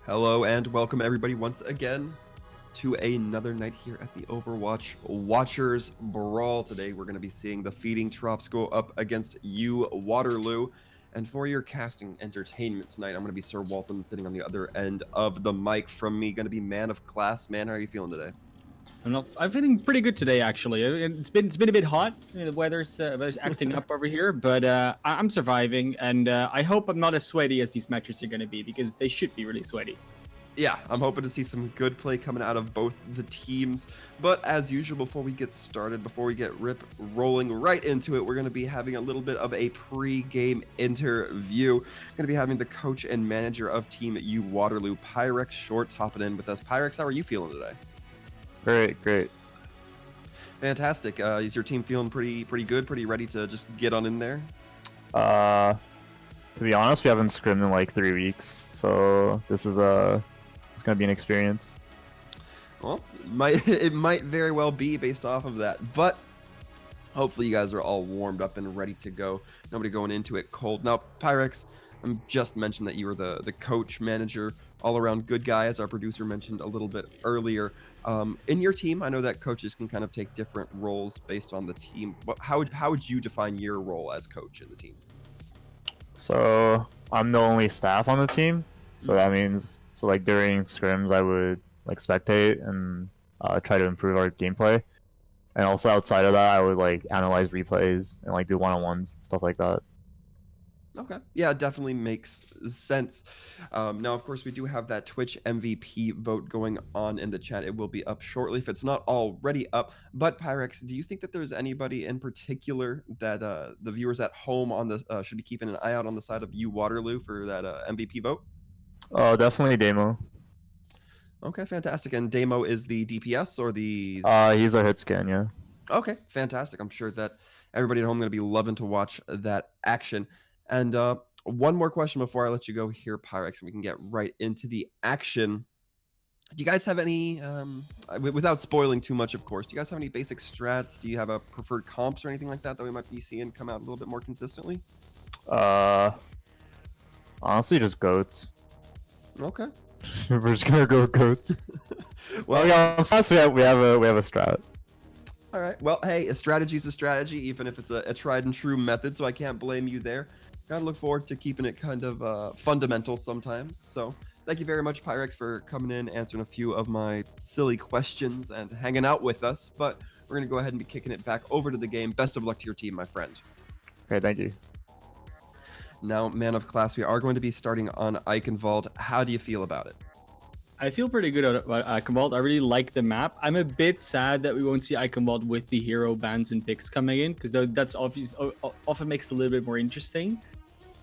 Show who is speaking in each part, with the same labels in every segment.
Speaker 1: Hello and welcome everybody once again to another night here at the Overwatch Watchers Brawl. Today we're going to be seeing the Feeding Troughs go up against UWaterloo. And for your casting entertainment tonight, I'm going to be Sir Walton sitting on the other end of the mic. From me, going to be Man of Class. Man, how are you feeling today?
Speaker 2: I'm feeling pretty good today, actually. It's been a bit hot. The weather's acting up over here, but I'm surviving, and I hope I'm not as sweaty as these matches are going to be because they should be really sweaty.
Speaker 1: Yeah, I'm hoping to see some good play coming out of both the teams. But as usual, before we get started, before we get rolling right into it, we're going to be having a little bit of a pre-game interview. Going to be having the coach and manager of Team UWaterloo, Pyrex Shorts, hopping in with us. Pyrex, how are you feeling today?
Speaker 3: Great.
Speaker 1: Fantastic. Is your team feeling pretty good, pretty ready to just get on in there?
Speaker 3: To be honest, we haven't scrimmed in like 3 weeks, so this is it's gonna be an experience.
Speaker 1: Well, it might very well be based off of that, but hopefully you guys are all warmed up and ready to go. Nobody going into it cold. Now, Pyrex, I just mentioned that you were the coach, manager, all-around good guy, as our producer mentioned a little bit earlier. In your team, I know that coaches can kind of take different roles based on the team. But how would you define your role as coach in the team?
Speaker 3: So I'm the only staff on the team, so that means like during scrims I would like spectate and try to improve our gameplay, and also outside of that I would like analyze replays and like do one-on-ones, stuff like that.
Speaker 1: Okay. Yeah, it definitely makes sense. Now, of course, we do have that Twitch MVP vote going on in the chat. It will be up shortly if it's not already up. But Pyrex, do you think that there's anybody in particular that the viewers at home on the should be keeping an eye out on the side of UWaterloo for that MVP vote?
Speaker 3: Oh, definitely Demo.
Speaker 1: Okay, fantastic. And Damo is the DPS or the...
Speaker 3: He's a hit scan, yeah.
Speaker 1: Okay, fantastic. I'm sure that everybody at home going to be loving to watch that action. And one more question before I let you go here, Pyrex, and we can get right into the action. Do you guys have any, without spoiling too much, of course, do you guys have any basic strats? Do you have a preferred comps or anything like that that we might be seeing come out a little bit more consistently?
Speaker 3: Honestly, just goats.
Speaker 1: Okay.
Speaker 3: We're just gonna go goats.
Speaker 1: Well,
Speaker 3: yeah, we have a strat.
Speaker 1: All right. Well, hey, a strategy's a strategy, even if it's a tried and true method, so I can't blame you there. Gotta look forward to keeping it kind of fundamental sometimes. So thank you very much, Pyrex, for coming in, answering a few of my silly questions, and hanging out with us. But we're going to go ahead and be kicking it back over to the game. Best of luck to your team, my friend.
Speaker 3: Okay, thank you.
Speaker 1: Now, Man of Class, we are going to be starting on Eichenwald. How do you feel about it?
Speaker 2: I feel pretty good about Eichenwald. I really like the map. I'm a bit sad that we won't see Eichenwald with the hero bans and picks coming in, because that's often makes it a little bit more interesting.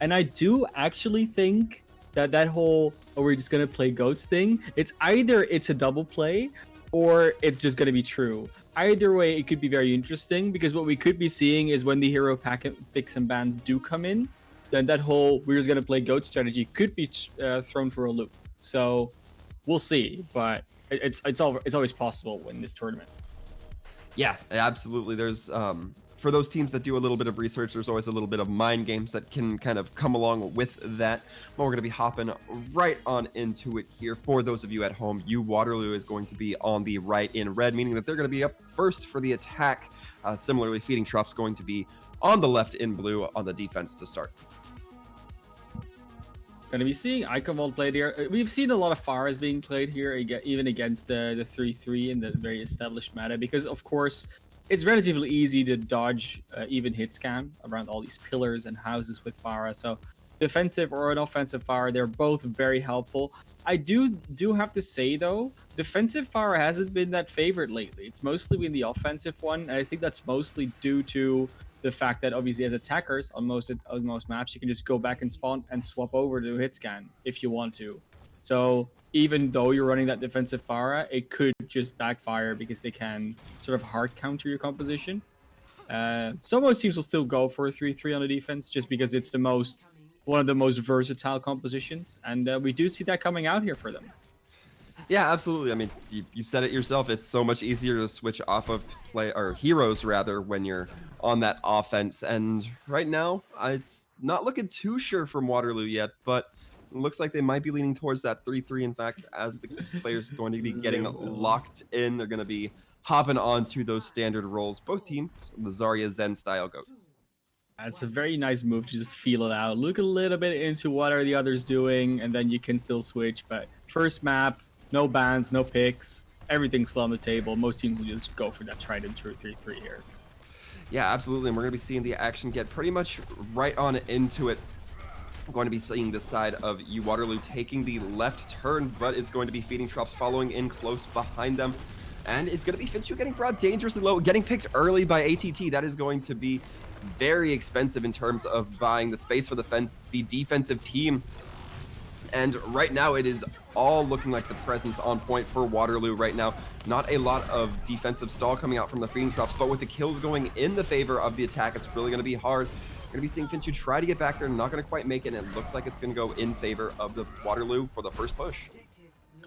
Speaker 2: And I do actually think that whole, oh, we're just going to play goats thing, it's either it's a double play or it's just going to be true. Either way, it could be very interesting, because what we could be seeing is when the hero picks and bans do come in, then that whole we're just going to play goat strategy could be thrown for a loop. So we'll see, but it's always possible in this tournament.
Speaker 1: Yeah, absolutely. There's for those teams that do a little bit of research, there's always a little bit of mind games that can kind of come along with that. But we're going to be hopping right on into it here. For those of you at home, UWaterloo is going to be on the right in red, meaning that they're going to be up first for the attack. Similarly, Feeding Troughs going to be on the left in blue on the defense to start.
Speaker 2: Going to be seeing Eichenwald played here. We've seen a lot of Pharahs being played here, even against the 3-3 in the very established meta, because of course it's relatively easy to dodge even hit scan around all these pillars and houses with Pharah. So defensive or an offensive Pharah, they're both very helpful. I do have to say though, defensive Pharah hasn't been that favorite lately. It's mostly been the offensive one, and I think that's mostly due to the fact that obviously as attackers on most maps, you can just go back and spawn and swap over to hit scan if you want to. So even though you're running that defensive Pharah, it could just backfire because they can sort of hard counter your composition. So most teams will still go for a 3-3 on the defense just because it's one of the most versatile compositions, and we do see that coming out here for them.
Speaker 1: Yeah, absolutely. I mean, you said it yourself. It's so much easier to switch off of heroes rather when you're on that offense. And right now, it's not looking too sure from Waterloo yet, but looks like they might be leaning towards that 3-3. In fact, as the players are going to be getting locked in, they're going to be hopping onto those standard roles. Both teams, the Zarya Zen style goats.
Speaker 2: It's a very nice move to just feel it out. Look a little bit into what are the others doing, and then you can still switch. But first map, no bans, no picks, everything's still on the table. Most teams will just go for that tried and true 3-3 here.
Speaker 1: Yeah, absolutely. And we're going to be seeing the action get pretty much right on into it. We're going to be seeing the side of UWaterloo taking the left turn, but it's going to be Feeding Troughs following in close behind them. And it's going to be Finchu getting brought dangerously low, getting picked early by ATT. That is going to be very expensive in terms of buying the space for the defensive team. And right now it is all looking like the presence on point for Waterloo right now. Not a lot of defensive stall coming out from the Feeding Troughs, but with the kills going in the favor of the attack, it's really going to be hard. We're going to be seeing Finchu try to get back there, not going to quite make it, and it looks like it's going to go in favor of the Waterloo for the first push.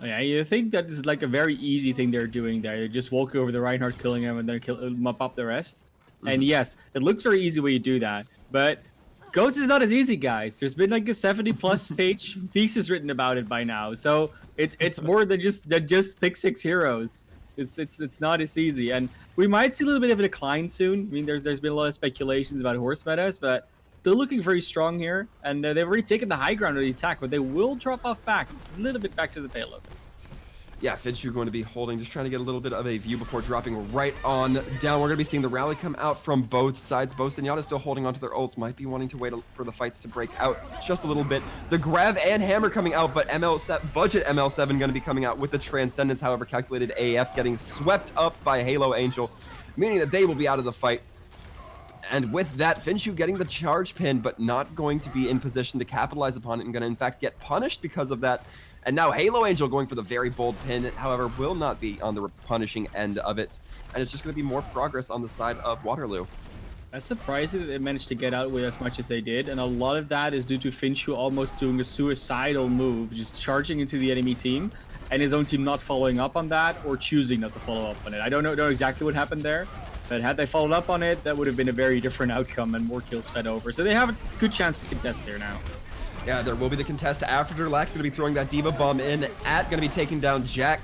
Speaker 2: Yeah, you think that is like a very easy thing they're doing there. You're just walking over the Reinhardt, killing him, and then mop up the rest. And yes, it looks very easy when you do that, but Ghost is not as easy, guys. There's been like a 70+ page thesis written about it by now, so it's more than just pick 6 heroes. It's not as easy, and we might see a little bit of a decline soon. I mean, there's been a lot of speculations about horse metas, but they're looking very strong here, and they've already taken the high ground of the attack, but they will drop off back a little bit back to the payload.
Speaker 1: Yeah, Finchu going to be holding, just trying to get a little bit of a view before dropping right on down. We're going to be seeing the rally come out from both sides. Both Zenyatta still holding onto their ults, might be wanting to wait for the fights to break out just a little bit. The grab and hammer coming out, but budget ML7 going to be coming out with the Transcendence. However, calculated AF getting swept up by Halo Angel, meaning that they will be out of the fight. And with that, Finchu getting the charge pin, but not going to be in position to capitalize upon it and going to, in fact, get punished because of that. And now Halo Angel going for the very bold pin, however, will not be on the punishing end of it. And it's just going to be more progress on the side of Waterloo.
Speaker 2: That's surprising that they managed to get out with as much as they did. And a lot of that is due to Finchu almost doing a suicidal move, just charging into the enemy team, and his own team not following up on that or choosing not to follow up on it. I don't know exactly what happened there, but had they followed up on it, that would have been a very different outcome and more kills fed over. So they have a good chance to contest there now.
Speaker 1: Yeah, there will be the contest after Derlac going to be throwing that Diva Bomb in at, going to be taking down Jack.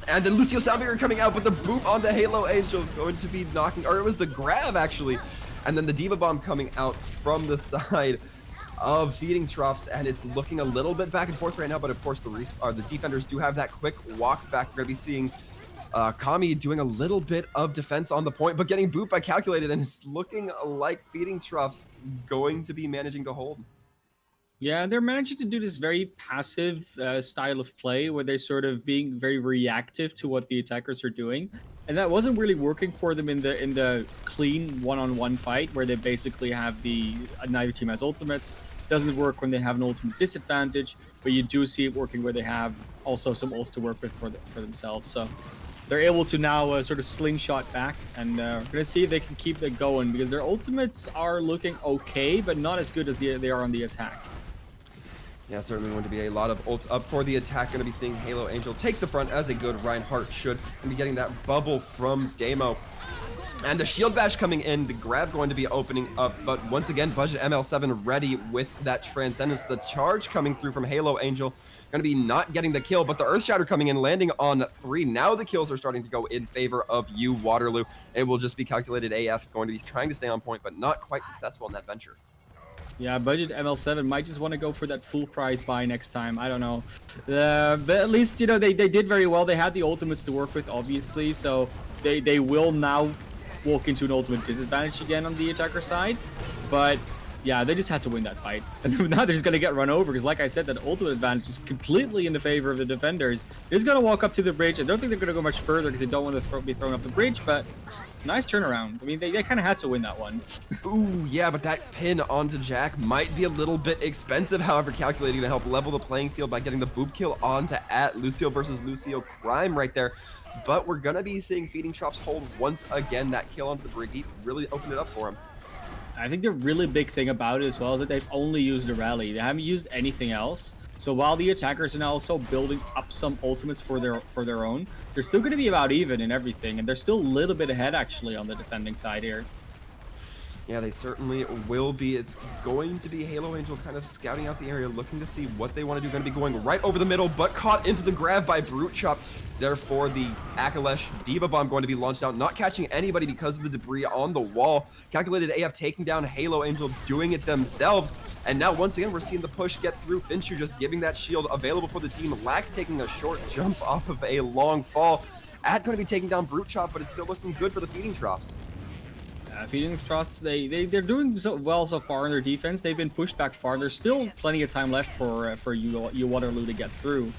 Speaker 1: And then Lucio Salvier coming out with the boop on the Halo Angel, going to be knocking, or it was the grab actually. And then the Diva Bomb coming out from the side of Feeding Troughs, and it's looking a little bit back and forth right now, but of course the defenders do have that quick walk back. We're going to be seeing Kami doing a little bit of defense on the point, but getting booped by Calculated, and it's looking like Feeding Troughs going to be managing to hold.
Speaker 2: Yeah, they're managing to do this very passive style of play where they're sort of being very reactive to what the attackers are doing, and that wasn't really working for them in the clean one-on-one fight where they basically have neither team has ultimates. Doesn't work when they have an ultimate disadvantage, but you do see it working where they have also some ults to work with for themselves. So they're able to now sort of slingshot back, and we're going to see if they can keep that going because their ultimates are looking okay, but not as good as they are on the attack.
Speaker 1: Yeah, certainly going to be a lot of ults up for the attack. Going to be seeing Halo Angel take the front as a good Reinhardt should, and be getting that bubble from Damo. And the shield bash coming in, the grab going to be opening up, but once again, budget ML7 ready with that Transcendence. The charge coming through from Halo Angel, going to be not getting the kill, but the Earth Shatter coming in, landing on 3. Now the kills are starting to go in favor of UWaterloo. It will just be calculated AF, going to be trying to stay on point, but not quite successful in that venture.
Speaker 2: Yeah, budget ML7 might just want to go for that full price buy next time. I don't know. But at least, you know, they did very well. They had the ultimates to work with, obviously, so they will now walk into an ultimate disadvantage again on the attacker side. But yeah, they just had to win that fight. And now they're just going to get run over because, like I said, that ultimate advantage is completely in the favor of the defenders. They're just going to walk up to the bridge. I don't think they're going to go much further because they don't want to be thrown up the bridge, but nice turnaround. I mean, they kind of had to win that one.
Speaker 1: Ooh, yeah, but that pin onto Jack might be a little bit expensive. However, calculating to help level the playing field by getting the boop kill onto Lucio versus Lucio Crime right there. But we're going to be seeing Feeding Troughs hold once again. That kill onto the Brigitte really opened it up for him.
Speaker 2: I think the really big thing about it as well is that they've only used a rally. They haven't used anything else. So while the attackers are now also building up some ultimates for their own, they're still going to be about even in everything, and they're still a little bit ahead actually on the defending side here.
Speaker 1: Yeah, they certainly will be. It's going to be Halo Angel kind of scouting out the area, looking to see what they want to do. Going to be going right over the middle, but caught into the grab by Brute Chop. Therefore, the Akalesh Diva Bomb going to be launched out, not catching anybody because of the debris on the wall. Calculated AF taking down Halo Angel, doing it themselves. And now, once again, we're seeing the push get through. Finchu just giving that shield available for the team. Lax taking a short jump off of a long fall. Ad going to be taking down Brute Chop, but it's still looking good for the Feeding Troughs.
Speaker 2: Feeding Troughs, they're doing so well so far in their defense. They've been pushed back far. There's still plenty of time left for UWaterloo to get through,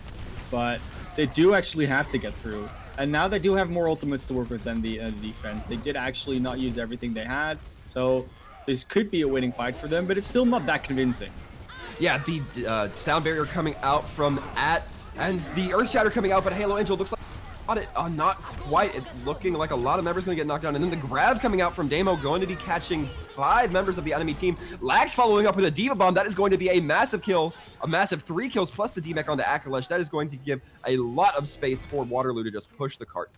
Speaker 2: but they do actually have to get through. And now they do have more ultimates to work with than the defense. They did actually not use everything they had, so this could be a winning fight for them, but it's still not that convincing.
Speaker 1: Yeah, the sound barrier coming out from At, and the Earth Shatter coming out, but Halo Angel looks like it, not quite. It's looking like a lot of members going to get knocked down, and then the grab coming out from Damo going to be catching 5 members of the enemy team. Lax following up with a Diva Bomb. That is going to be a massive kill, a massive 3 kills plus the DMAC onto Akalesh. That is going to give a lot of space for Waterloo to just push the cart.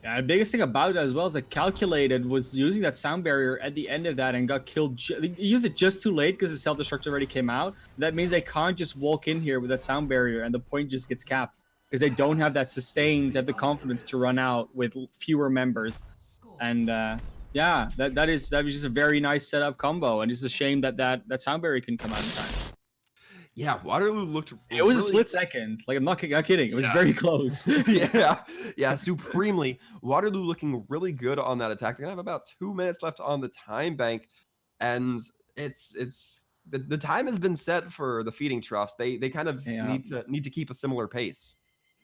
Speaker 2: Yeah, the biggest thing about it as well is that Calculated was using that sound barrier at the end of that and got killed. He used it just too late because the self-destruct already came out. That means they can't just walk in here with that sound barrier and the point just gets capped, because they don't have that sustained, have the confidence to run out with fewer members. And yeah, that was just a very nice setup combo, and it's a shame that that sound barrier couldn't come out in time.
Speaker 1: Yeah, Waterloo looked
Speaker 2: It was a split second. Like, I'm not kidding. It was very close.
Speaker 1: yeah, supremely. Waterloo looking really good on that attack. They're gonna have about 2 minutes left on the time bank, and it's the time has been set for the Feeding Troughs. They kind of need to keep a similar pace.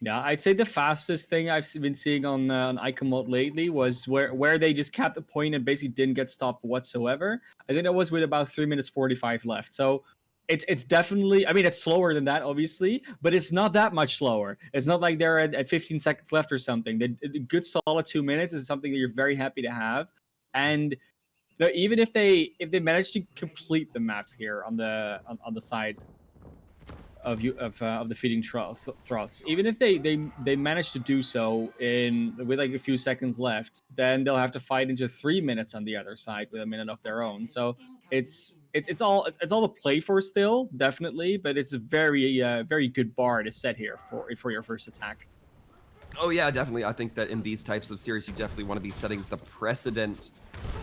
Speaker 2: Yeah, I'd say the fastest thing I've been seeing on Icomod lately was where they just capped the point and basically didn't get stopped whatsoever. I think that was with about 3 minutes 45 left. So it's definitely, I mean, it's slower than that, obviously, but it's not that much slower. It's not like they're at 15 seconds left or something. A good solid 2 minutes is something that you're very happy to have. And even if they manage to complete the map here on the side of the Feeding Troughs, even if they manage to do so with like a few seconds left, then they'll have to fight into 3 minutes on the other side with a minute of their own. So it's all to play for still, definitely, but it's a very good bar to set here for your first attack.
Speaker 1: Oh yeah, definitely. I think that in these types of series, you definitely want to be setting the precedent.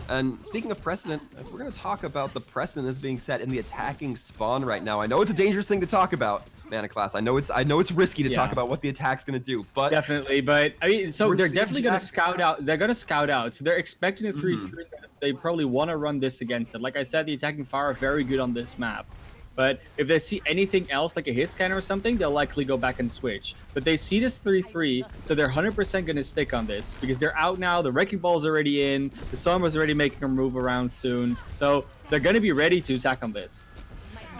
Speaker 1: And speaking of precedent, if we're going to talk about the precedent that's being set in the attacking spawn right now, I know it's a dangerous thing to talk about, Mana Class. I know it's risky to talk about what the attack's going to do, but
Speaker 2: definitely. But I mean, so they're definitely going to scout out. They're going to scout out. So they're expecting a 3-3. They probably want to run this against it. Like I said, the attacking fire are very good on this map. But if they see anything else, like a hit scanner or something, they'll likely go back and switch. But they see this 3-3, so they're 100% going to stick on this, because they're out now, the Wrecking Ball's already in, the Sombra's already making a move around soon, so they're going to be ready to attack on this.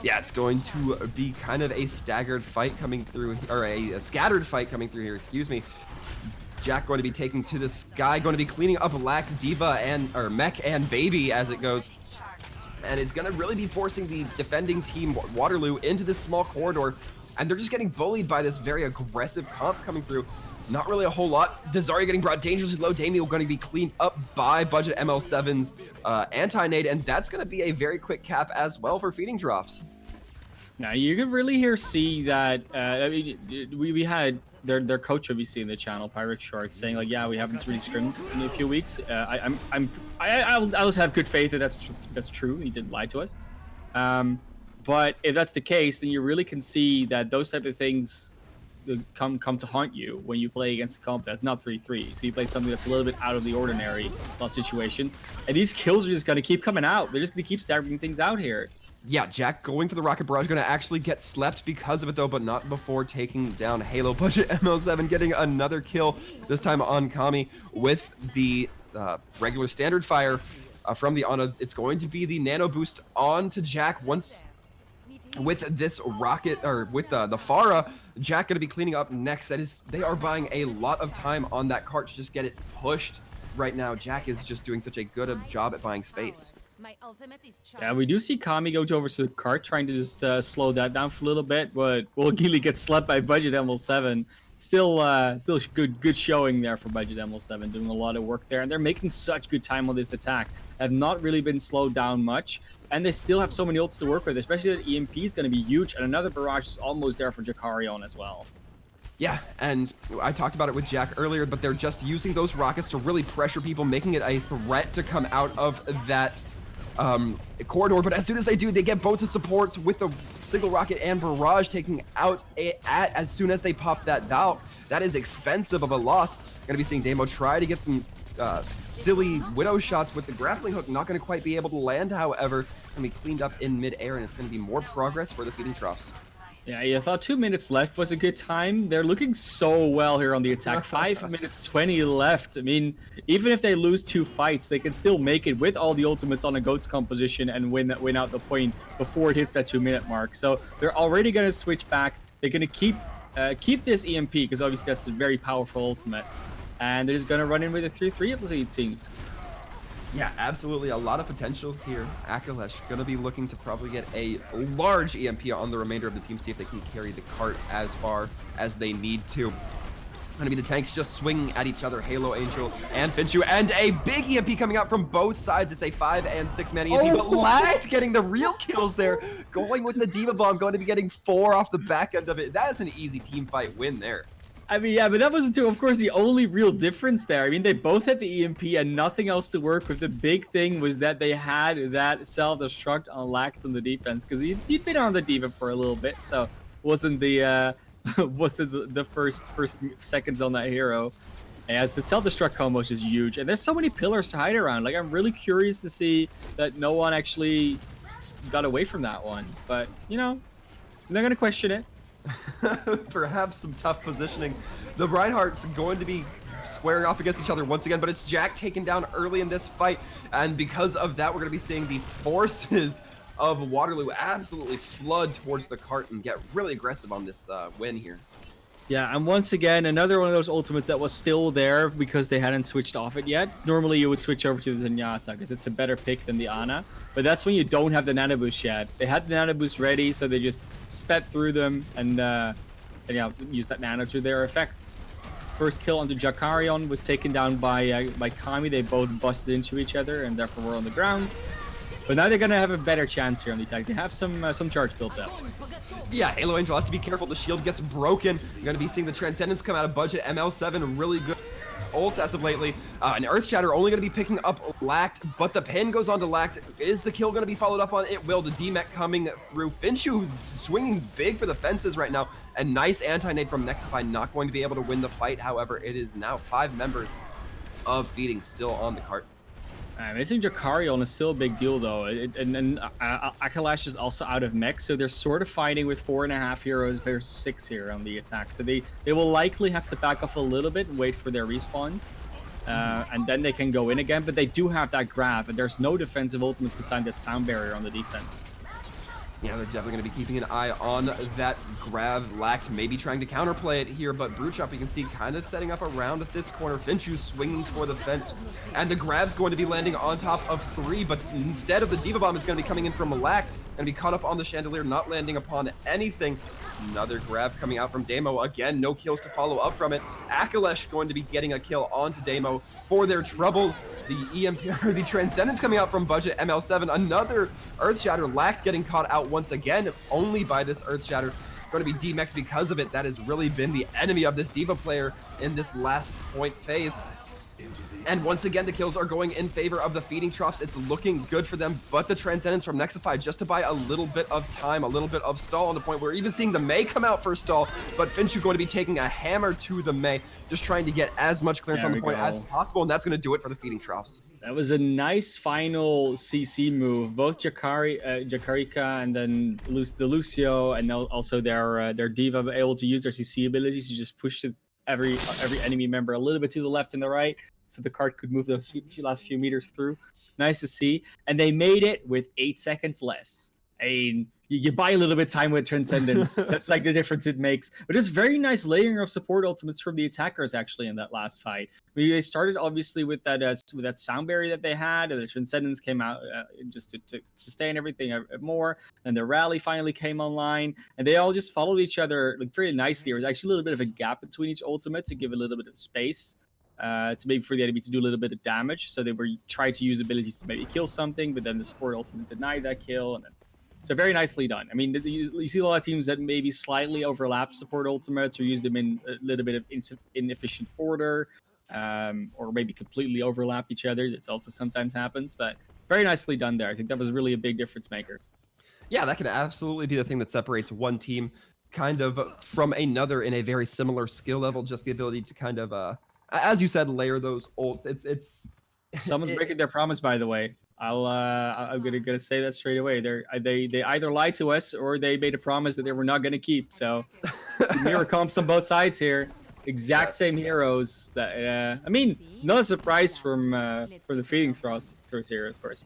Speaker 1: Yeah, it's going to be kind of a staggered fight coming through, or a scattered fight coming through here, excuse me. Jack going to be taking to the sky, going to be cleaning up Lax, Diva, or Mech and Baby as it goes. And it's going to really be forcing the defending team, Waterloo, into this small corridor. And they're just getting bullied by this very aggressive comp coming through. Not really a whole lot. The Zarya getting brought dangerously low. Damien going to be cleaned up by Budget ML7's anti-nade. And that's going to be a very quick cap as well for Feeding Troughs.
Speaker 2: Now, you can really see that, I mean, we had their coach obviously in the channel, Pyrex Short, saying like, yeah, we haven't really scrimmed in a few weeks. I always have good faith that that's true. He didn't lie to us. But if that's the case, then you really can see that those type of things come to haunt you when you play against a comp that's not 3-3. So you play something that's a little bit out of the ordinary in a lot of situations, and these kills are just going to keep coming out. They're just going to keep staggering things out here.
Speaker 1: Yeah, Jack going for the Rocket Barrage, going to actually get slept because of it though, but not before taking down Halo. Budget ML7 getting another kill, this time on Kami with the regular standard fire from the Ana. It's going to be the nano boost on to Jack once with this rocket, or with the Pharah. Jack going to be cleaning up next. They are buying a lot of time on that cart to just get it pushed right now. Jack is just doing such a good job at buying space.
Speaker 2: Yeah, we do see Kami go over to the cart, trying to just slow that down for a little bit, but will Gili get slept by Budget ML7. still good showing there for Budget ML7, doing a lot of work there, and they're making such good time on this attack. Have not really been slowed down much, and they still have so many ults to work with, especially that EMP is going to be huge, and another barrage is almost there for Jakarion as well.
Speaker 1: Yeah, and I talked about it with Jack earlier, but they're just using those rockets to really pressure people, making it a threat to come out of that corridor. But as soon as they do, they get both the supports with the single rocket and barrage taking out as soon as they pop that out. That is expensive of a loss. Gonna be seeing Damo try to get some silly widow shots with the grappling hook. Not gonna quite be able to land, however. Gonna be cleaned up in mid-air, and it's gonna be more progress for the Feeding Troughs.
Speaker 2: Yeah, I thought 2 minutes left was a good time. They're looking so well here on the attack. 5 minutes 20 left. I mean, even if they lose 2 fights, they can still make it with all the ultimates on a GOATS composition and win out the point before it hits that 2-minute mark. So they're already going to switch back. They're going to keep this EMP, because obviously that's a very powerful ultimate. And they're just going to run in with a 3-3, it seems.
Speaker 1: Yeah, absolutely. A lot of potential here. Akalesh going to be looking to probably get a large EMP on the remainder of the team, see if they can carry the cart as far as they need to. Going to be the tanks just swinging at each other. Halo Angel and Finchu, and a big EMP coming out from both sides. It's a 5- and 6-man EMP, but Lagged getting the real kills there. Going with the Diva Bomb, going to be getting 4 off the back end of it. That is an easy team fight win there.
Speaker 2: I mean, yeah, but that wasn't, of course, the only real difference there. I mean, they both had the EMP and nothing else to work with. The big thing was that they had that self-destruct on Lacked on the defense, because he'd been on the Diva for a little bit, so wasn't the first seconds on that hero. As the self-destruct combo is just huge, and there's so many pillars to hide around. Like, I'm really curious to see that no one actually got away from that one. But, you know, they're going to question it.
Speaker 1: Perhaps some tough positioning. The Reinhardt's going to be squaring off against each other once again, but it's Jack taken down early in this fight, and because of that, we're going to be seeing the forces of Waterloo absolutely flood towards the cart and get really aggressive on this win here.
Speaker 2: Yeah, and once again, another one of those ultimates that was still there because they hadn't switched off it yet. Normally, you would switch over to the Zenyatta because it's a better pick than the Ana. But that's when you don't have the Nano Boost yet. They had the Nano Boost ready, so they just sped through them and yeah, used that Nano to their effect. First kill onto Jakarion was taken down by Kami. They both busted into each other and therefore were on the ground. But now they're going to have a better chance here on the attack. They have some charge built up.
Speaker 1: Yeah, Halo Angel has to be careful. The shield gets broken. You're going to be seeing the Transcendence come out of budget. ML7, really good ults as of lately. And Earth Shatter only going to be picking up Lacked, but the pin goes on to Lacked. Is the kill going to be followed up on? It will. The DMEC coming through. Finchu swinging big for the fences right now. And nice anti-nade from Nexify, not going to be able to win the fight. However, it is now 5 members of Feeding still on the cart.
Speaker 2: Missing Jakarion is still a big deal, though. And Akalesh is also out of mech, so they're sort of fighting with 4.5 heroes versus 6 here on the attack. So they will likely have to back off a little bit and wait for their respawns. And then they can go in again, but they do have that grab, and there's no defensive ultimates beside that sound barrier on the defense.
Speaker 1: Yeah, they're definitely going to be keeping an eye on that grab. Lacked maybe trying to counterplay it here, but Brewchop, you can see, kind of setting up around at this corner. Finchu swinging for the fence, and the grab's going to be landing on top of 3, but instead of the Diva Bomb, it's going to be coming in from Lacked, going to be caught up on the chandelier, not landing upon anything. Another grab coming out from Damo. Again, no kills to follow up from it. Akalesh going to be getting a kill onto Damo for their troubles. The EMP, or the Transcendence coming out from budget ML7. Another Earth Shatter. Lacked getting caught out once again, only by this Earth Shatter. Going to be DMEC'd because of it. That has really been the enemy of this Diva player in this last point phase. And once again, the kills are going in favor of the Feeding Troughs. It's looking good for them, but the Transcendence from Nexify just to buy a little bit of time, a little bit of stall, on the point where we're even seeing the Mei come out for a stall, but Finchu going to be taking a hammer to the Mei, just trying to get as much clearance on the point as possible, and that's going to do it for the Feeding Troughs.
Speaker 2: That was a nice final CC move. Both Jakarika and then the Lucio, and also their Diva able to use their CC abilities to just push every enemy member a little bit to the left and the right, so the cart could move those last few meters through. Nice to see. And they made it with 8 seconds less. You you buy a little bit of time with Transcendence. That's like the difference it makes. But it's very nice layering of support ultimates from the attackers actually in that last fight. They started obviously with that sound barrier that they had, and the Transcendence came out just to sustain everything more. And the rally finally came online, and they all just followed each other like very nicely. There was actually a little bit of a gap between each ultimate to give a little bit of space. To maybe for the enemy to do a little bit of damage, so they were trying to use abilities to maybe kill something, but then the support ultimate denied that kill, and then so very nicely done. I mean, you see a lot of teams that maybe slightly overlap support ultimates or use them in a little bit of inefficient order, or maybe completely overlap each other. That's also sometimes happens, but very nicely done there. I think that was really a big difference maker.
Speaker 1: Yeah, that can absolutely be the thing that separates one team kind of from another in a very similar skill level. Just the ability to kind of, as you said, layer those ults. It's
Speaker 2: Someone's breaking their promise, by the way. I'm gonna say that straight away. They either lied to us or they made a promise that they were not gonna keep. So mirror comps on both sides here. Exact same heroes. That I mean, not a surprise from for the feeding Troughs here, of course.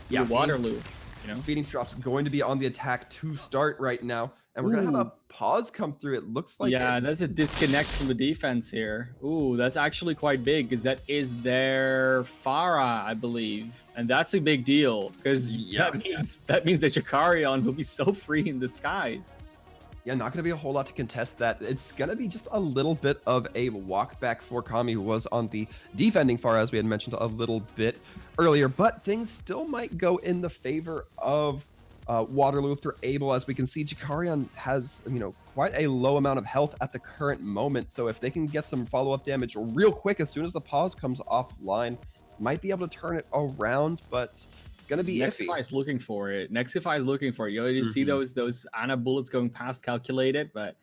Speaker 1: Yeah,
Speaker 2: Waterloo. You know,
Speaker 1: Feeding Troughs going to be on the attack to start right now, and we're gonna have a pause come through. It looks like
Speaker 2: that's a disconnect from the defense here. Ooh, that's actually quite big because that is their Pharah, I believe, and that's a big deal because that means that Jakarion will be so free in the skies.
Speaker 1: Yeah, not going to be a whole lot to contest that. It's going to be just a little bit of a walk back for Kami, who was on the defending far, as we had mentioned a little bit earlier. But things still might go in the favor of Waterloo if they're able. As we can see, Jakarion has, quite a low amount of health at the current moment. So if they can get some follow-up damage real quick as soon as the pause comes offline, might be able to turn it around, but it's going to be
Speaker 2: Nexify is looking for it. Nexify is looking for it. You already see those Ana bullets going past calculated, but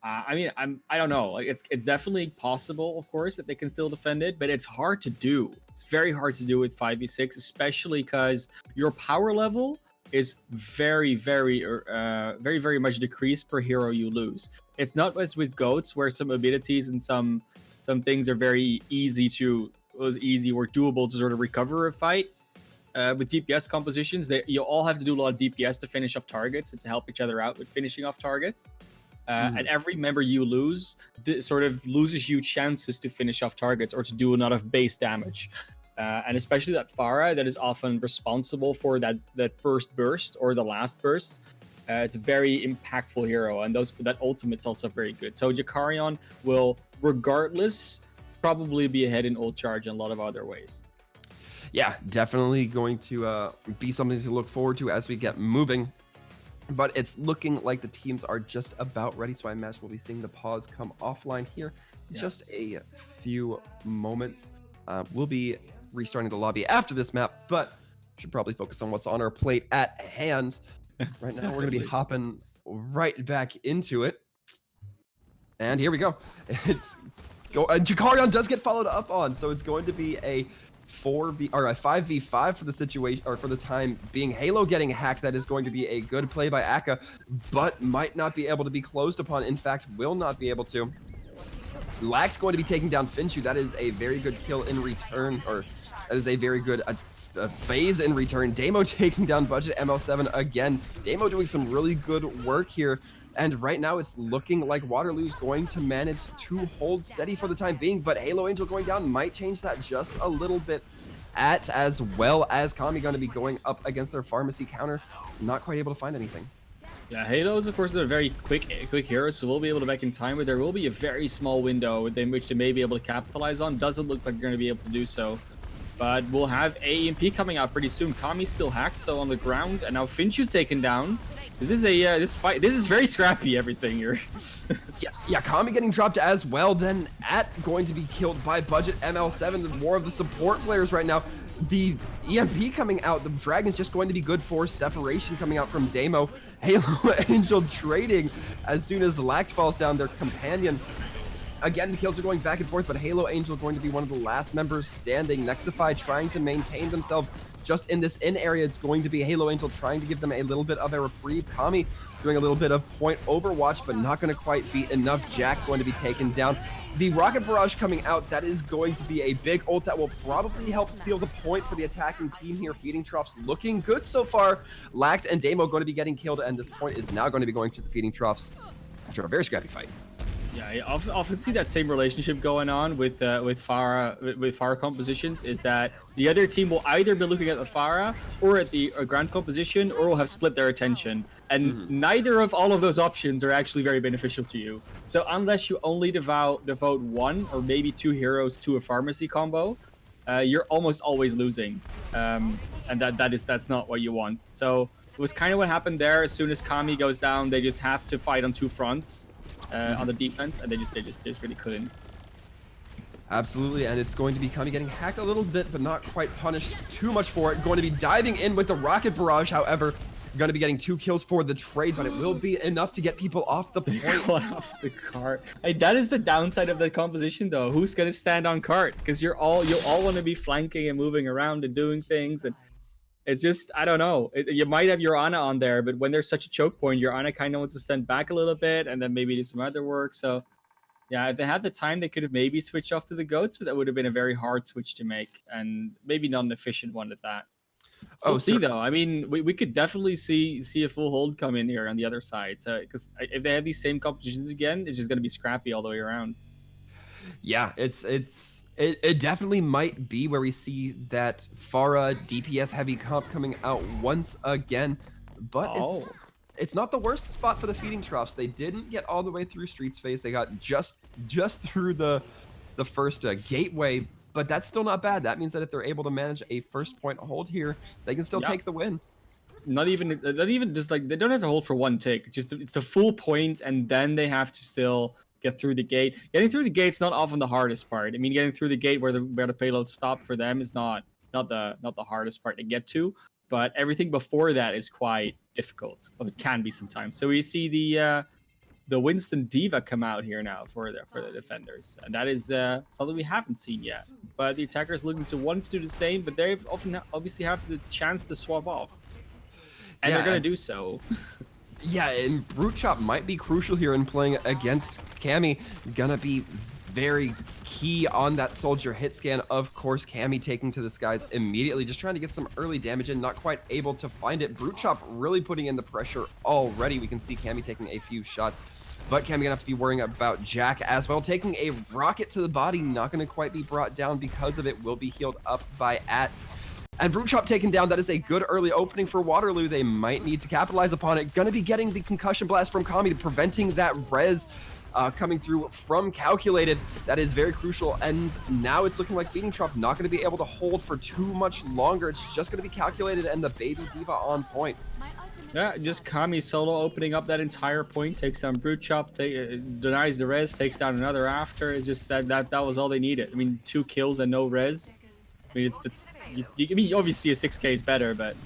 Speaker 2: I mean, I don't know. Like it's definitely possible, of course, that they can still defend it, but it's hard to do. It's very hard to do with 5v6, especially because your power level is very much decreased per hero you lose. It's not as with goats where some abilities and some things are very easy or doable to sort of recover a fight. With DPS compositions, you all have to do a lot of DPS to finish off targets and to help each other out with finishing off targets. And every member you lose sort of loses you chances to finish off targets or to do a lot of base damage. And especially that Pharah that is often responsible for that first burst or the last burst. It's a very impactful hero, and that ultimate's also very good. So Jakarion will, regardless, probably be ahead in ult charge in a lot of other ways.
Speaker 1: Yeah, definitely going to be something to look forward to as we get moving. But it's looking like the teams are just about ready, so I imagine we'll be seeing the pause come offline here in just a few moments. We'll be restarting the lobby after this map, but should probably focus on what's on our plate at hand. Right now, we're going to be hopping right back into it. And here we go. Jakarion does get followed up on, so it's going to be a 5v5 for the situation, or for the time being. Halo getting hacked, that is going to be a good play by Aka, but might not be able to be closed upon. In fact, will not be able to. Lack's going to be taking down Finchu. That is a very good kill in return, or that is a very good phase in return. Damo taking down Budget ML7 again. Damo doing some really good work here. And right now it's looking like Waterloo's going to manage to hold steady for the time being, but Halo Angel going down might change that just a little bit, as well as Kami going to be going up against their pharmacy counter. Not quite able to find anything.
Speaker 2: Yeah, Halo is, of course, a very quick hero, so we'll be able to back in time, but there will be a very small window within which they may be able to capitalize on. Doesn't look like they're going to be able to do so. But we'll have AEMP coming out pretty soon. Kami's still hacked, so on the ground, and now Finchu's taken down. This is this fight. This is very scrappy. Everything here.
Speaker 1: yeah. Kami getting dropped as well. Then going to be killed by Budget ML7. More of the support players right now. The EMP coming out. The Dragon's just going to be good for separation coming out from Damo. Halo Angel trading as soon as Lax falls down. Their companion Again, the kills are going back and forth, but Halo Angel going to be one of the last members standing. Nexify trying to maintain themselves just in this in area. It's going to be Halo Angel trying to give them a little bit of a reprieve. Kami doing a little bit of point overwatch, but not going to quite be enough. Jack going to be taken down. The Rocket Barrage coming out, that is going to be a big ult that will probably help seal the point for the attacking team here. Feeding Troughs looking good so far. Lacked and Damo going to be getting killed, and this point is now going to be going to the Feeding Troughs after a very scrappy fight.
Speaker 2: Yeah, I often see that same relationship going on with Pharah compositions. Is that the other team will either be looking at the Pharah or at the Grand composition, or will have split their attention, and neither of all of those options are actually very beneficial to you. So unless you only devote one or maybe two heroes to a pharmacy combo, you're almost always losing, and that's not what you want. So it was kind of what happened there. As soon as Kami goes down, they just have to fight on two fronts. On the defense, and they just really couldn't.
Speaker 1: Absolutely, and it's going to be Kami getting hacked a little bit, but not quite punished too much for it. Going to be diving in with the Rocket Barrage, however, going to be getting 2 kills for the trade, but it will be enough to get people off the point.
Speaker 2: Off the cart. Hey, that is the downside of the composition, though. Who's gonna stand on cart? Because you'll all want to be flanking and moving around and doing things, and it's just, I don't know. You might have your Ana on there, but when there's such a choke point, your Ana kind of wants to stand back a little bit and then maybe do some other work. So, yeah, if they had the time, they could have maybe switched off to the goats, but that would have been a very hard switch to make, and maybe not an efficient one at that. We'll see, though. I mean, we could definitely see a full hold come in here on the other side. So, because if they have these same compositions again, it's just going to be scrappy all the way around.
Speaker 1: Yeah, it definitely might be where we see that Pharah DPS heavy comp coming out once again, but it's not the worst spot for the Feeding Troughs. They didn't get all the way through Streets phase. They got just through the first gateway, but that's still not bad. That means that if they're able to manage a first point hold here, they can still take the win.
Speaker 2: Not even just like, they don't have to hold for one tick. It's the full point, and then they have to still get through the gate. Getting through the gate's not often the hardest part. I mean, getting through the gate where the payload stopped for them is not the hardest part to get to, but everything before that is quite difficult. Well, it can be sometimes. So we see the Winston Diva come out here now for the defenders, and that is something we haven't seen yet. But the attackers looking to want to do the same, but they obviously have the chance to swap off, and they're gonna do so.
Speaker 1: Yeah, and Brute Chop might be crucial here in playing against Cammy. Gonna be very key on that soldier hit scan. Of course, Cammy taking to the skies immediately, just trying to get some early damage in, not quite able to find it. Brute Chop really putting in the pressure already. We can see Cammy taking a few shots, but Cammy gonna have to be worrying about Jack as well. Taking a rocket to the body, not gonna quite be brought down because of it. Will be healed up by At. And Brute Chop taken down. That is a good early opening for Waterloo. They might need to capitalize upon it. Gonna be getting the concussion blast from Kami to preventing that res coming through from Calculated. That is very crucial. And now it's looking like Feeding Troughs not going to be able to hold for too much longer. It's just going to be Calculated and the Baby Diva on point.
Speaker 2: Yeah, just Kami solo opening up that entire point, takes down Brute Chop, denies the res, takes down another after. It's just that was all they needed. I mean, 2 kills and no res. I mean, I mean, obviously a 6K is better, but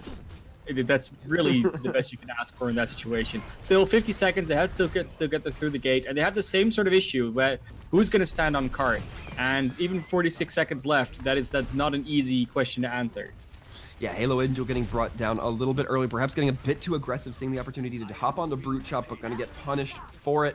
Speaker 2: that's really the best you can ask for in that situation. Still 50 seconds, they have to still get through the gate, and they have the same sort of issue where who's going to stand on cart, and even 46 seconds left, that's not an easy question to answer.
Speaker 1: Yeah, Halo Angel getting brought down a little bit early, perhaps getting a bit too aggressive, seeing the opportunity to hop on the Brute Chop, but going to get punished for it.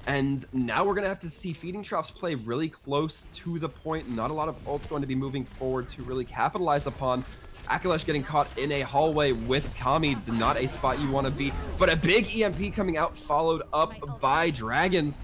Speaker 1: And now we're going to have to see Feeding Troughs play really close to the point. Not a lot of ults going to be moving forward to really capitalize upon. Akalesh getting caught in a hallway with Kami, not a spot you want to be. But a big EMP coming out, followed up by Dragons.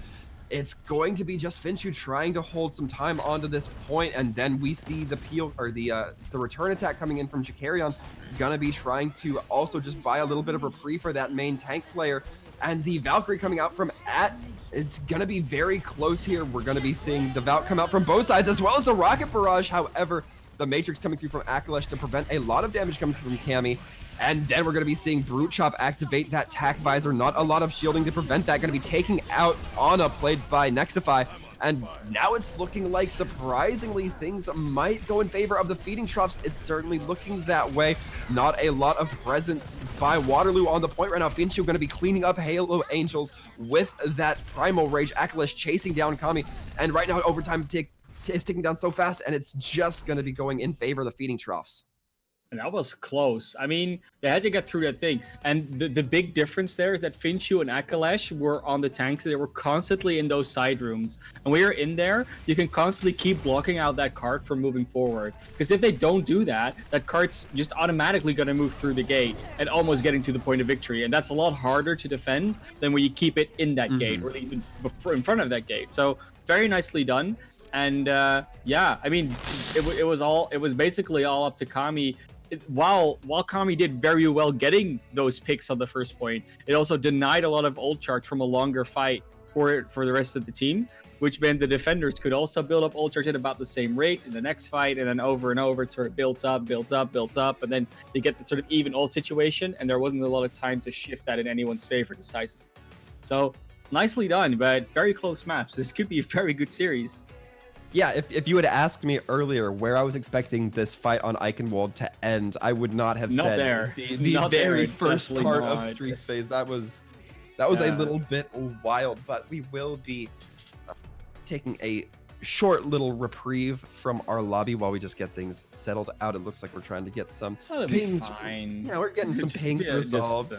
Speaker 1: It's going to be just Finchu trying to hold some time onto this point, and then we see the peel or the return attack coming in from Jakarion. Gonna be trying to also just buy a little bit of reprieve for that main tank player. And the Valkyrie coming out from At, it's gonna be very close here. We're gonna be seeing the Valk come out from both sides, as well as the Rocket Barrage. However, the Matrix coming through from Akalesh to prevent a lot of damage coming from Cammy. And then we're gonna be seeing Brute Chop activate that tack visor. Not a lot of shielding to prevent that. Gonna be taking out Ana, played by Nexify. And now it's looking like, surprisingly, things might go in favor of the feeding troughs. It's certainly looking that way. Not a lot of presence by Waterloo on the point right now. Finchu going to be cleaning up Halo Angels with that Primal Rage. Akalash chasing down Kami. And right now, overtime is ticking down so fast, and it's just going to be going in favor of the feeding troughs.
Speaker 2: And that was close. I mean, they had to get through that thing. And the big difference there is that Finchu and Akalash were on the tanks. They were constantly in those side rooms. And when you're in there, you can constantly keep blocking out that cart from moving forward. Because if they don't do that, that cart's just automatically going to move through the gate and almost getting to the point of victory. And that's a lot harder to defend than when you keep it in that gate or even in front of that gate. So very nicely done. And yeah, I mean, it was basically all up to Kami. While Kami did very well getting those picks on the first point, it also denied a lot of ult charge from a longer fight for the rest of the team, which meant the defenders could also build up ult charge at about the same rate in the next fight, and then over and over it sort of builds up, and then you get the sort of even ult situation, and there wasn't a lot of time to shift that in anyone's favor decisively. So nicely done, but very close maps. This could be a very good series.
Speaker 1: Yeah, if you had asked me earlier where I was expecting this fight on Eichenwald to end, I would not have
Speaker 2: Not
Speaker 1: said
Speaker 2: there.
Speaker 1: the
Speaker 2: Not
Speaker 1: very
Speaker 2: there,
Speaker 1: first
Speaker 2: definitely
Speaker 1: part
Speaker 2: not.
Speaker 1: of Streets phase. That was a little bit wild, but we will be taking a short little reprieve from our lobby while we just get things settled out. It looks like we're trying to get some pings.
Speaker 2: Fine.
Speaker 1: Yeah, we're getting some pings resolved.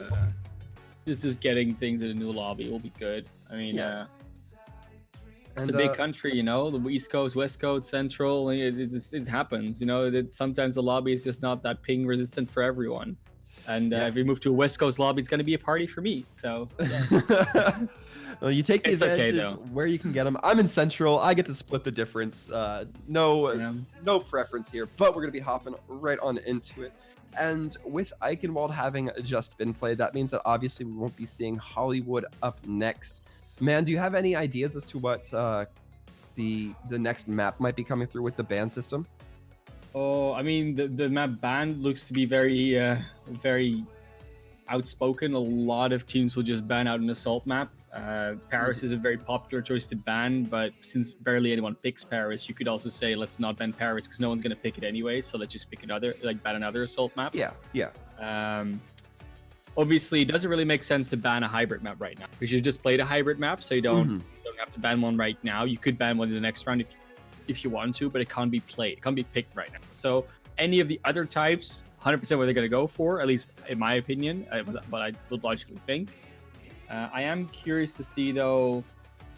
Speaker 2: Just getting things in a new lobby will be good. I mean,
Speaker 1: Yeah.
Speaker 2: it's a big country, you know, the East Coast, West Coast, Central. It happens, you know, that sometimes the lobby is just not that ping resistant for everyone. And if we move to a West Coast lobby, it's going to be a party for me. So, yeah.
Speaker 1: Well, you take the
Speaker 2: It's okay,
Speaker 1: advantages
Speaker 2: though.
Speaker 1: where you can get them. I'm in Central. I get to split the difference. No preference here, but we're going to be hopping right on into it. And with Eichenwald having just been played, that means that obviously we won't be seeing Hollywood up next. Man, do you have any ideas as to what the next map might be coming through with the ban system?
Speaker 2: Oh, I mean, the map ban looks to be very, very outspoken. A lot of teams will just ban out an assault map. Paris is a very popular choice to ban, but since barely anyone picks Paris, you could also say let's not ban Paris because no one's going to pick it anyway. So let's just pick ban another assault map.
Speaker 1: Yeah.
Speaker 2: Obviously, it doesn't really make sense to ban a hybrid map right now because you just played a hybrid map, so you don't have to ban one right now. You could ban one in the next round if you want to, but it can't be played. It can't be picked right now. So any of the other types, 100% what they're going to go for, at least in my opinion, what I would logically think. I am curious to see, though,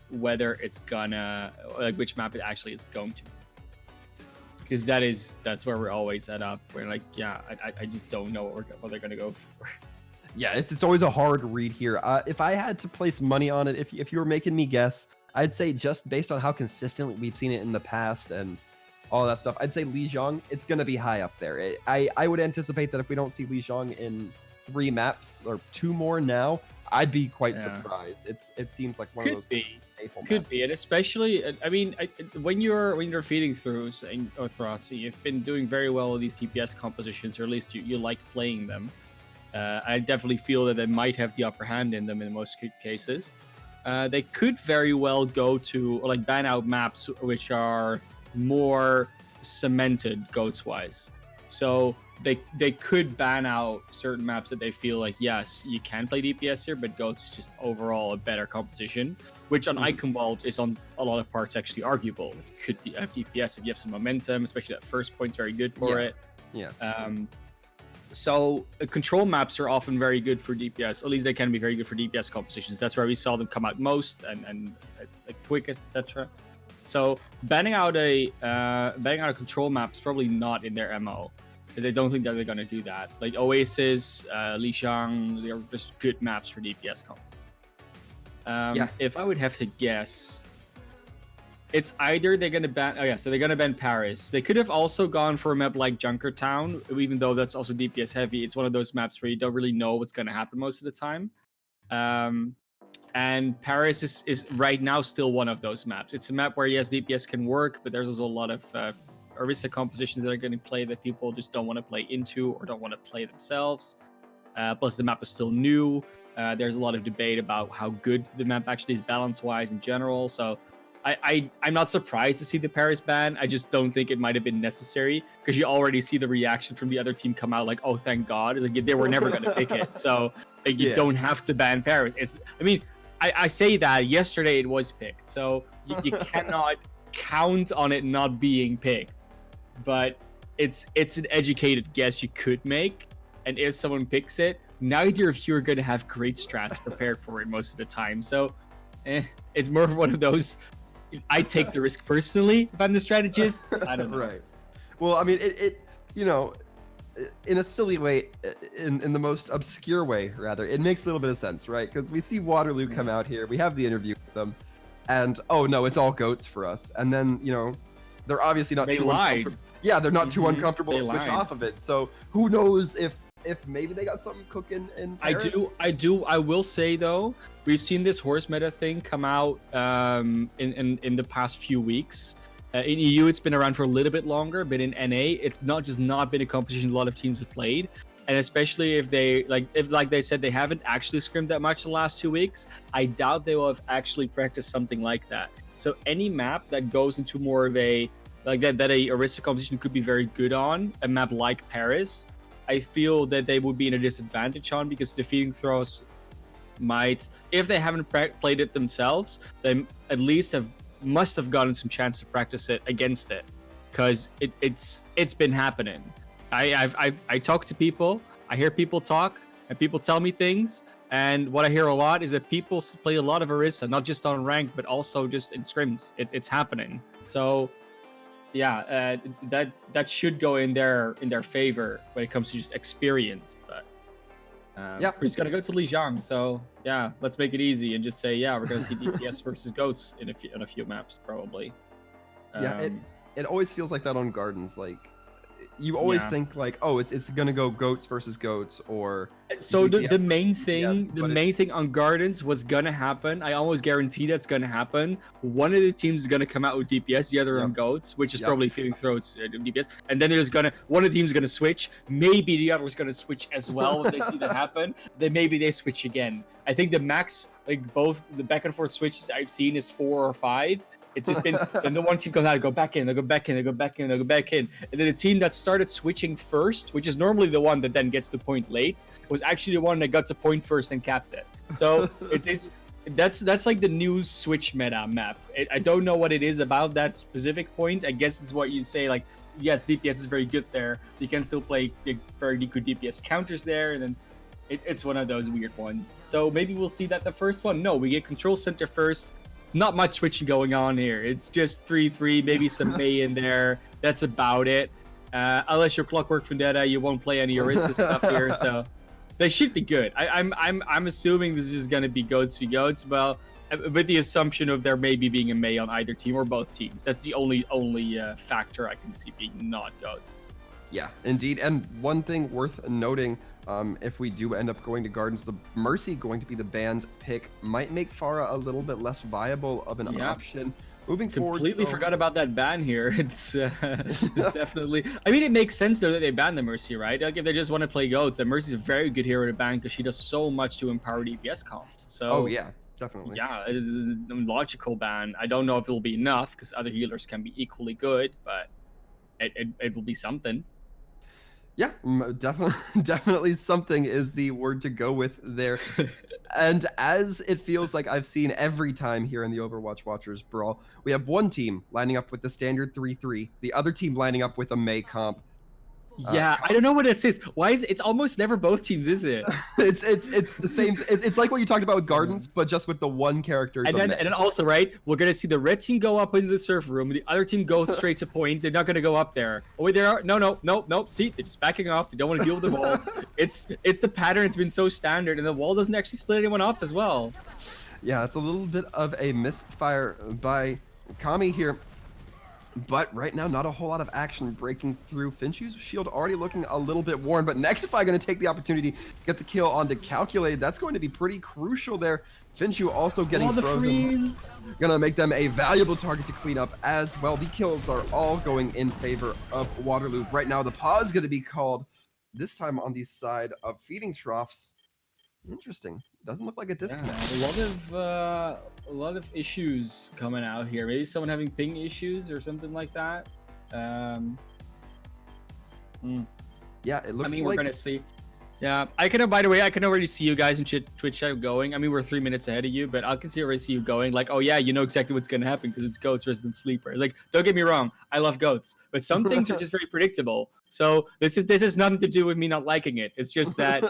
Speaker 2: whether it's gonna, like, which map it actually is going to. Because that's where we're always set up. We're like, yeah, I just don't know what they're going to go for.
Speaker 1: Yeah, it's always a hard read here. If I had to place money on it, if you were making me guess, I'd say just based on how consistently we've seen it in the past and all that stuff, I'd say Lijiang, it's going to be high up there. I would anticipate that if we don't see Lijiang in 3 maps or 2 more now, I'd be quite surprised. It seems like one of those
Speaker 2: Could be, and especially, I mean, when you're feeding Troughs or Troughs, you've been doing very well with these TPS compositions, or at least you like playing them. I definitely feel that they might have the upper hand in them in most cases. They could very well go to like ban out maps which are more cemented goats wise. So they could ban out certain maps that they feel like, yes, you can play DPS here, but goats is just overall a better composition, which on Eichenwald is on a lot of parts actually arguable. It could have DPS if you have some momentum, especially that first point's very good for it.
Speaker 1: Yeah.
Speaker 2: So control maps are often very good for DPS. At least they can be very good for DPS compositions. That's where we saw them come out most and quickest, etc. So banning out a control map is probably not in their MO. They don't think that they're gonna do that. Like Oasis, Lijiang, they're just good maps for DPS comp. If I would have to guess, it's either they're gonna ban. Oh yeah, so they're gonna ban Paris. They could have also gone for a map like Junkertown, even though that's also DPS heavy. It's one of those maps where you don't really know what's gonna happen most of the time. And Paris is right now still one of those maps. It's a map where yes, DPS can work, but there's also a lot of Orisa compositions that are getting played that people just don't want to play into or don't want to play themselves. Plus, the map is still new. There's a lot of debate about how good the map actually is balance-wise in general. So I'm not surprised to see the Paris ban. I just don't think it might have been necessary because you already see the reaction from the other team come out like, oh, thank God. It's like they were never going to pick it. So like, you don't have to ban Paris. I mean, I say that yesterday it was picked. So you cannot count on it not being picked. But it's an educated guess you could make. And if someone picks it, neither of you are going to have great strats prepared for it most of the time. So it's more of one of those, I take the risk personally if I'm the strategist. I don't know.
Speaker 1: Right. Well, I mean, it you know, in a silly way, in the most obscure way, rather, it makes a little bit of sense, right? Because we see Waterloo come out here, we have the interview with them, and oh no, it's all goats for us. And then, you know, they're obviously not too uncomfortable. Yeah, they're not too uncomfortable to switch off of it. So who knows if maybe they got something cooking in Paris?
Speaker 2: I will say though, we've seen this horse meta thing come out in the past few weeks. In EU, it's been around for a little bit longer, but in NA, it's not been a competition a lot of teams have played. And especially if they said they haven't actually scrimmed that much the last 2 weeks, I doubt they will have actually practiced something like that. So any map that goes into more of a like that a Orisa competition could be very good on, a map like Paris, I feel that they would be in a disadvantage on, because defeating Troughs might, if they haven't played it themselves, they at least must have gotten some chance to practice it against it, because it's been happening. I talk to people, I hear people talk, and people tell me things, and what I hear a lot is that people play a lot of Orisa, not just on ranked, but also just in scrims. It's happening. So yeah, that should go in their favor when it comes to just experience. But we're just gonna go to Lijiang. So yeah, let's make it easy and just say we're gonna see DPS versus goats in a few maps probably.
Speaker 1: It always feels like that on Gardens. Like you always think like, oh, it's gonna go goats versus goats, or
Speaker 2: so the main thing on Gardens, what's gonna happen, I almost guarantee that's gonna happen. One of the teams is gonna come out with DPS, the other on goats, which is probably feeding throats DPS, and then one of the teams gonna switch. Maybe the other is gonna switch as well if they see that happen. Then maybe they switch again. I think the max, like both the back and forth switches I've seen, is 4 or 5. It's just been, and the one team goes out, go back in, they go back in, they go back in, they go back in. And then the team that started switching first, which is normally the one that then gets the point late, was actually the one that got the point first and capped it. So that's like the new switch meta map. I don't know what it is about that specific point. I guess it's what you say, like, yes, DPS is very good there. You can still play very good DPS counters there, and then it's one of those weird ones. So maybe we'll see that the first one. No, we get control center first. Not much switching going on here. It's just 3-3, maybe some May in there. That's about it. Unless you're Clockwork Vendetta, you won't play any Orisa stuff here, so they should be good. I'm assuming this is gonna be goats v goats. Well, with the assumption of there maybe being a May on either team or both teams. That's the only factor I can see being not goats.
Speaker 1: Yeah, indeed. And one thing worth noting, if we do end up going to Gardens, the Mercy going to be the banned pick might make Pharah a little bit less viable of an option moving forward.
Speaker 2: Completely forgot about that ban here. It's definitely. I mean, it makes sense though that they ban the Mercy, right? Like if they just want to play goats, the Mercy is a very good hero to ban because she does so much to empower DPS comps. So.
Speaker 1: Oh yeah, definitely.
Speaker 2: Yeah, it is a logical ban. I don't know if it will be enough because other healers can be equally good, but it will be something.
Speaker 1: Yeah, definitely something is the word to go with there. And as it feels like I've seen every time here in the Overwatch Watchers Brawl, we have one team lining up with the standard 3-3, the other team lining up with a May comp.
Speaker 2: Yeah, I don't know what it says. Why is it's almost never both teams, is it?
Speaker 1: it's the same. It's like what you talked about with Gardens, but just with the one character.
Speaker 2: And then also, right, we're gonna see the red team go up into the surf room, the other team go straight to point. They're not gonna go up there. Oh wait, they are. No. See, they're just backing off. They don't want to deal with the wall. It's the pattern. It's been so standard, and the wall doesn't actually split anyone off as well.
Speaker 1: Yeah, it's a little bit of a misfire by Kami here. But right now, not a whole lot of action breaking through. Finchu's shield already looking a little bit worn, but Nexify going to take the opportunity to get the kill onto Calculated. That's going to be pretty crucial there. Finchu also getting frozen. Going to make them a valuable target to clean up as well. The kills are all going in favor of Waterloo. Right now, the pause going to be called, this time on the side of Feeding Troughs. Interesting. doesn't look like a
Speaker 2: Yeah,
Speaker 1: disconnect.
Speaker 2: a lot of issues coming out here. Maybe someone having ping issues or something like that.
Speaker 1: Yeah, it looks
Speaker 2: I mean,
Speaker 1: like
Speaker 2: we're gonna see. Yeah, I can. By the way, I can already see you guys in Twitch chat going. I mean, we're 3 minutes ahead of you, but I can already see you going. Like, oh yeah, you know exactly what's gonna happen because it's Goats Resident Sleeper. Like, don't get me wrong, I love Goats, but some things are just very predictable. So this is nothing to do with me not liking it. It's just that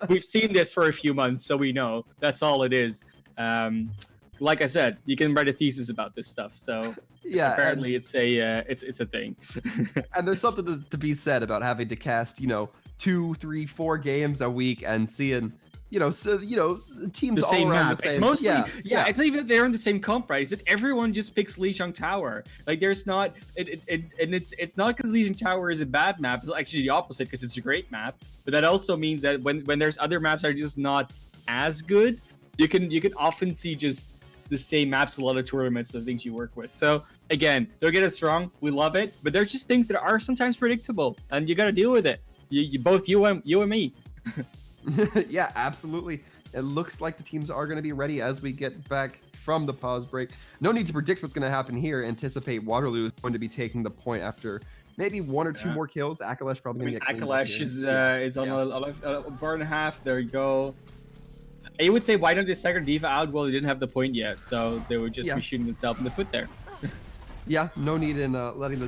Speaker 2: we've seen this for a few months, so we know. That's all it is. Like I said, you can write a thesis about this stuff. So
Speaker 1: yeah,
Speaker 2: apparently, it's a thing.
Speaker 1: and there's something to be said about having to cast 2, 3, 4 games a week and seeing teams
Speaker 2: The
Speaker 1: all
Speaker 2: same
Speaker 1: around
Speaker 2: map.
Speaker 1: the same.
Speaker 2: It's mostly
Speaker 1: yeah.
Speaker 2: It's not even that they're in the same comp, right? It's that everyone just picks Lijiang Tower. Like there's not and it's not because Lijiang Tower is a bad map. It's actually the opposite because it's a great map. But that also means that when there's other maps that are just not as good, you can often see just the same maps a lot of tournaments, the things you work with. So again, don't get us wrong, we love it, but there's just things that are sometimes predictable, and you got to deal with it. You and me.
Speaker 1: Yeah, absolutely. It looks like the teams are going to be ready as we get back from the pause break. No need to predict what's going to happen here. Anticipate Waterloo is going to be taking the point after maybe 1 or 2 more kills. Akalash probably going to get cleaned up
Speaker 2: Akalash
Speaker 1: here.
Speaker 2: is on a bar and a half. There you go. You would say, why don't they stagger Diva out? Well, they didn't have the point yet, so they would just be shooting themselves in the foot there.
Speaker 1: Yeah, no need in letting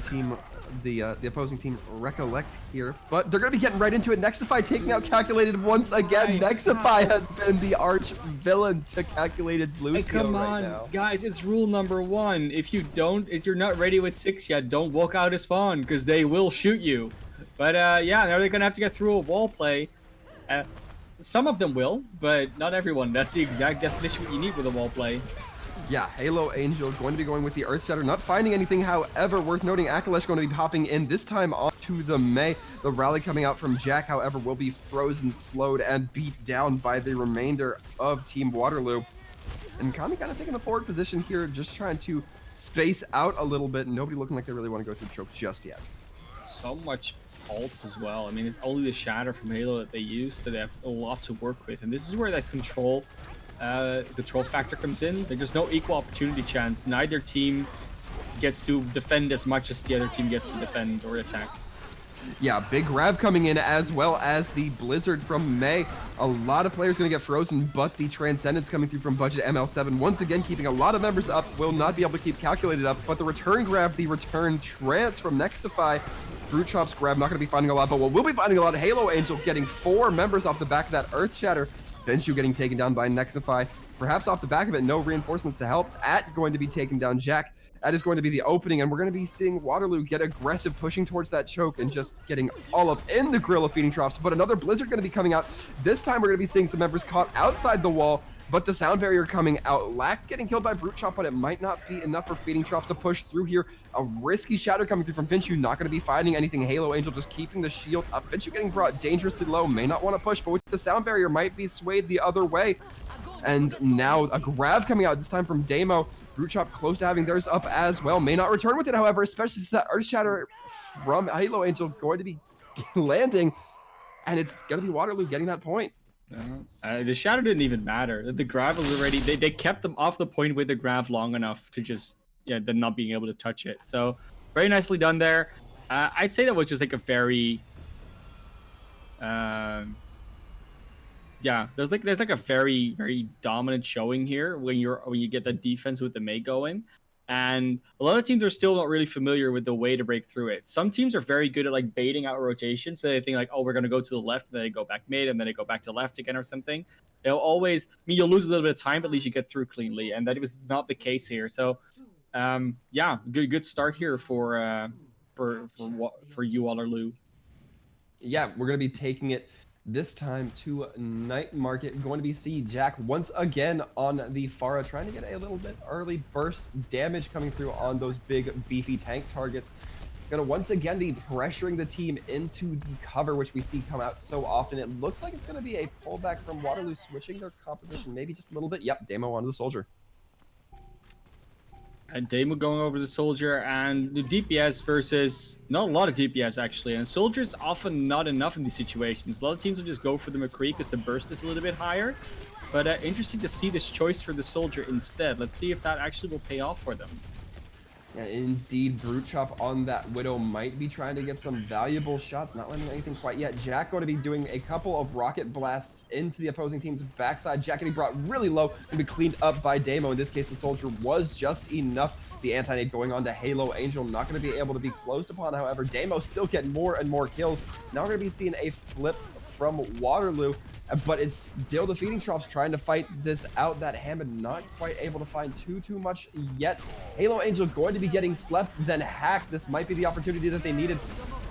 Speaker 1: the opposing team recollect here, but they're going to be getting right into it. Nexify taking out Calculated once again. Nexify has been the arch villain to Calculated's Lucio right now.
Speaker 2: Guys, it's rule number 1. If you're not ready with 6 yet, don't walk out of spawn because they will shoot you. But yeah, now they're going to have to get through a wall play. Some of them will, but not everyone. That's the exact definition what you need with a wall play.
Speaker 1: Yeah, Halo Angel going to be going with the Earthshatter, not finding anything. However, worth noting, Akalash going to be popping in this time onto the Mei. The rally coming out from Jack, however, will be frozen, slowed, and beat down by the remainder of Team Waterloo. And Kami kind of taking the forward position here, just trying to space out a little bit. Nobody looking like they really want to go through the choke just yet.
Speaker 2: So much pulse as well. I mean, it's only the Shatter from Halo that they use, so they have a lot to work with. And this is where that control factor comes in. There's no equal opportunity chance. Neither team gets to defend as much as the other team gets to defend or attack.
Speaker 1: Yeah, big grab coming in as well as the Blizzard from Mei. A lot of players going to get frozen, but the Transcendence coming through from Budget ML7 once again keeping a lot of members up. Will not be able to keep Calculated up, but the return grab, the return trance from Nexify. Troughs grab, not going to be finding a lot, but what will be finding a lot, Halo Angel getting 4 members off the back of that Earth Shatter. Benshu getting taken down by Nexify. Perhaps off the back of it, no reinforcements to help. At going to be taken down Jack. That is going to be the opening, and we're going to be seeing Waterloo get aggressive, pushing towards that choke and just getting all up in the grill of feeding Troughs. But another Blizzard going to be coming out. This time we're going to be seeing some members caught outside the wall, but the sound barrier coming out. Lacked getting killed by Brute Chop, but it might not be enough for feeding Troughs to push through here. A risky shatter coming through from Finshu, not going to be finding anything. Halo Angel just keeping the shield up. Finshu getting brought dangerously low, may not want to push, but with the sound barrier might be swayed the other way. And now a grab coming out, this time from Damo. Brute Chop close to having theirs up as well. May not return with it, however, especially since that Earth Shatter from Halo Angel going to be landing. And it's going to be Waterloo getting that point.
Speaker 2: The Shadow didn't even matter. The grab was already... They kept them off the point with the grab long enough to just... them not being able to touch it. So, very nicely done there. I'd say that was just like a very... yeah, there's like a very, very dominant showing here when you get the defense with the Mei going. And a lot of teams are still not really familiar with the way to break through it. Some teams are very good at like baiting out rotation, so they think like, oh, we're gonna go to the left, and then they go back mid, and then they go back to left again or something. They'll always, you'll lose a little bit of time, but at least you get through cleanly, and that was not the case here. So, yeah, good start here for UWaterloo.
Speaker 1: Yeah, we're gonna be taking it this time to Night Market. Going to be see Jack once again on the Pharah, trying to get a little bit early burst damage coming through on those big beefy tank targets. Gonna once again be pressuring the team into the cover, which we see come out so often. It looks like it's gonna be a pullback from Waterloo, switching their composition maybe just a little bit. Yep, Damo onto the Soldier.
Speaker 2: And Damo going over the Soldier, and the DPS versus not a lot of DPS actually, and Soldier's often not enough in these situations. A lot of teams will just go for the McCree because the burst is a little bit higher, But interesting to see this choice for the Soldier instead. Let's see if that actually will pay off for them.
Speaker 1: Yeah, indeed, Brute Chop on that Widow might be trying to get some valuable shots, not landing anything quite yet. Jack going to be doing a couple of rocket blasts into the opposing team's backside. Jack getting brought really low and be cleaned up by Damo. In this case, the Soldier was just enough. The anti-nade going on to Halo Angel, not going to be able to be closed upon. However, Damo still getting more and more kills. Now we're going to be seeing a flip from Waterloo, but it's still the Feeding Troughs trying to fight this out. That Hammond not quite able to find too much yet. Halo Angel going to be getting slept, then hacked. This might be the opportunity that they needed.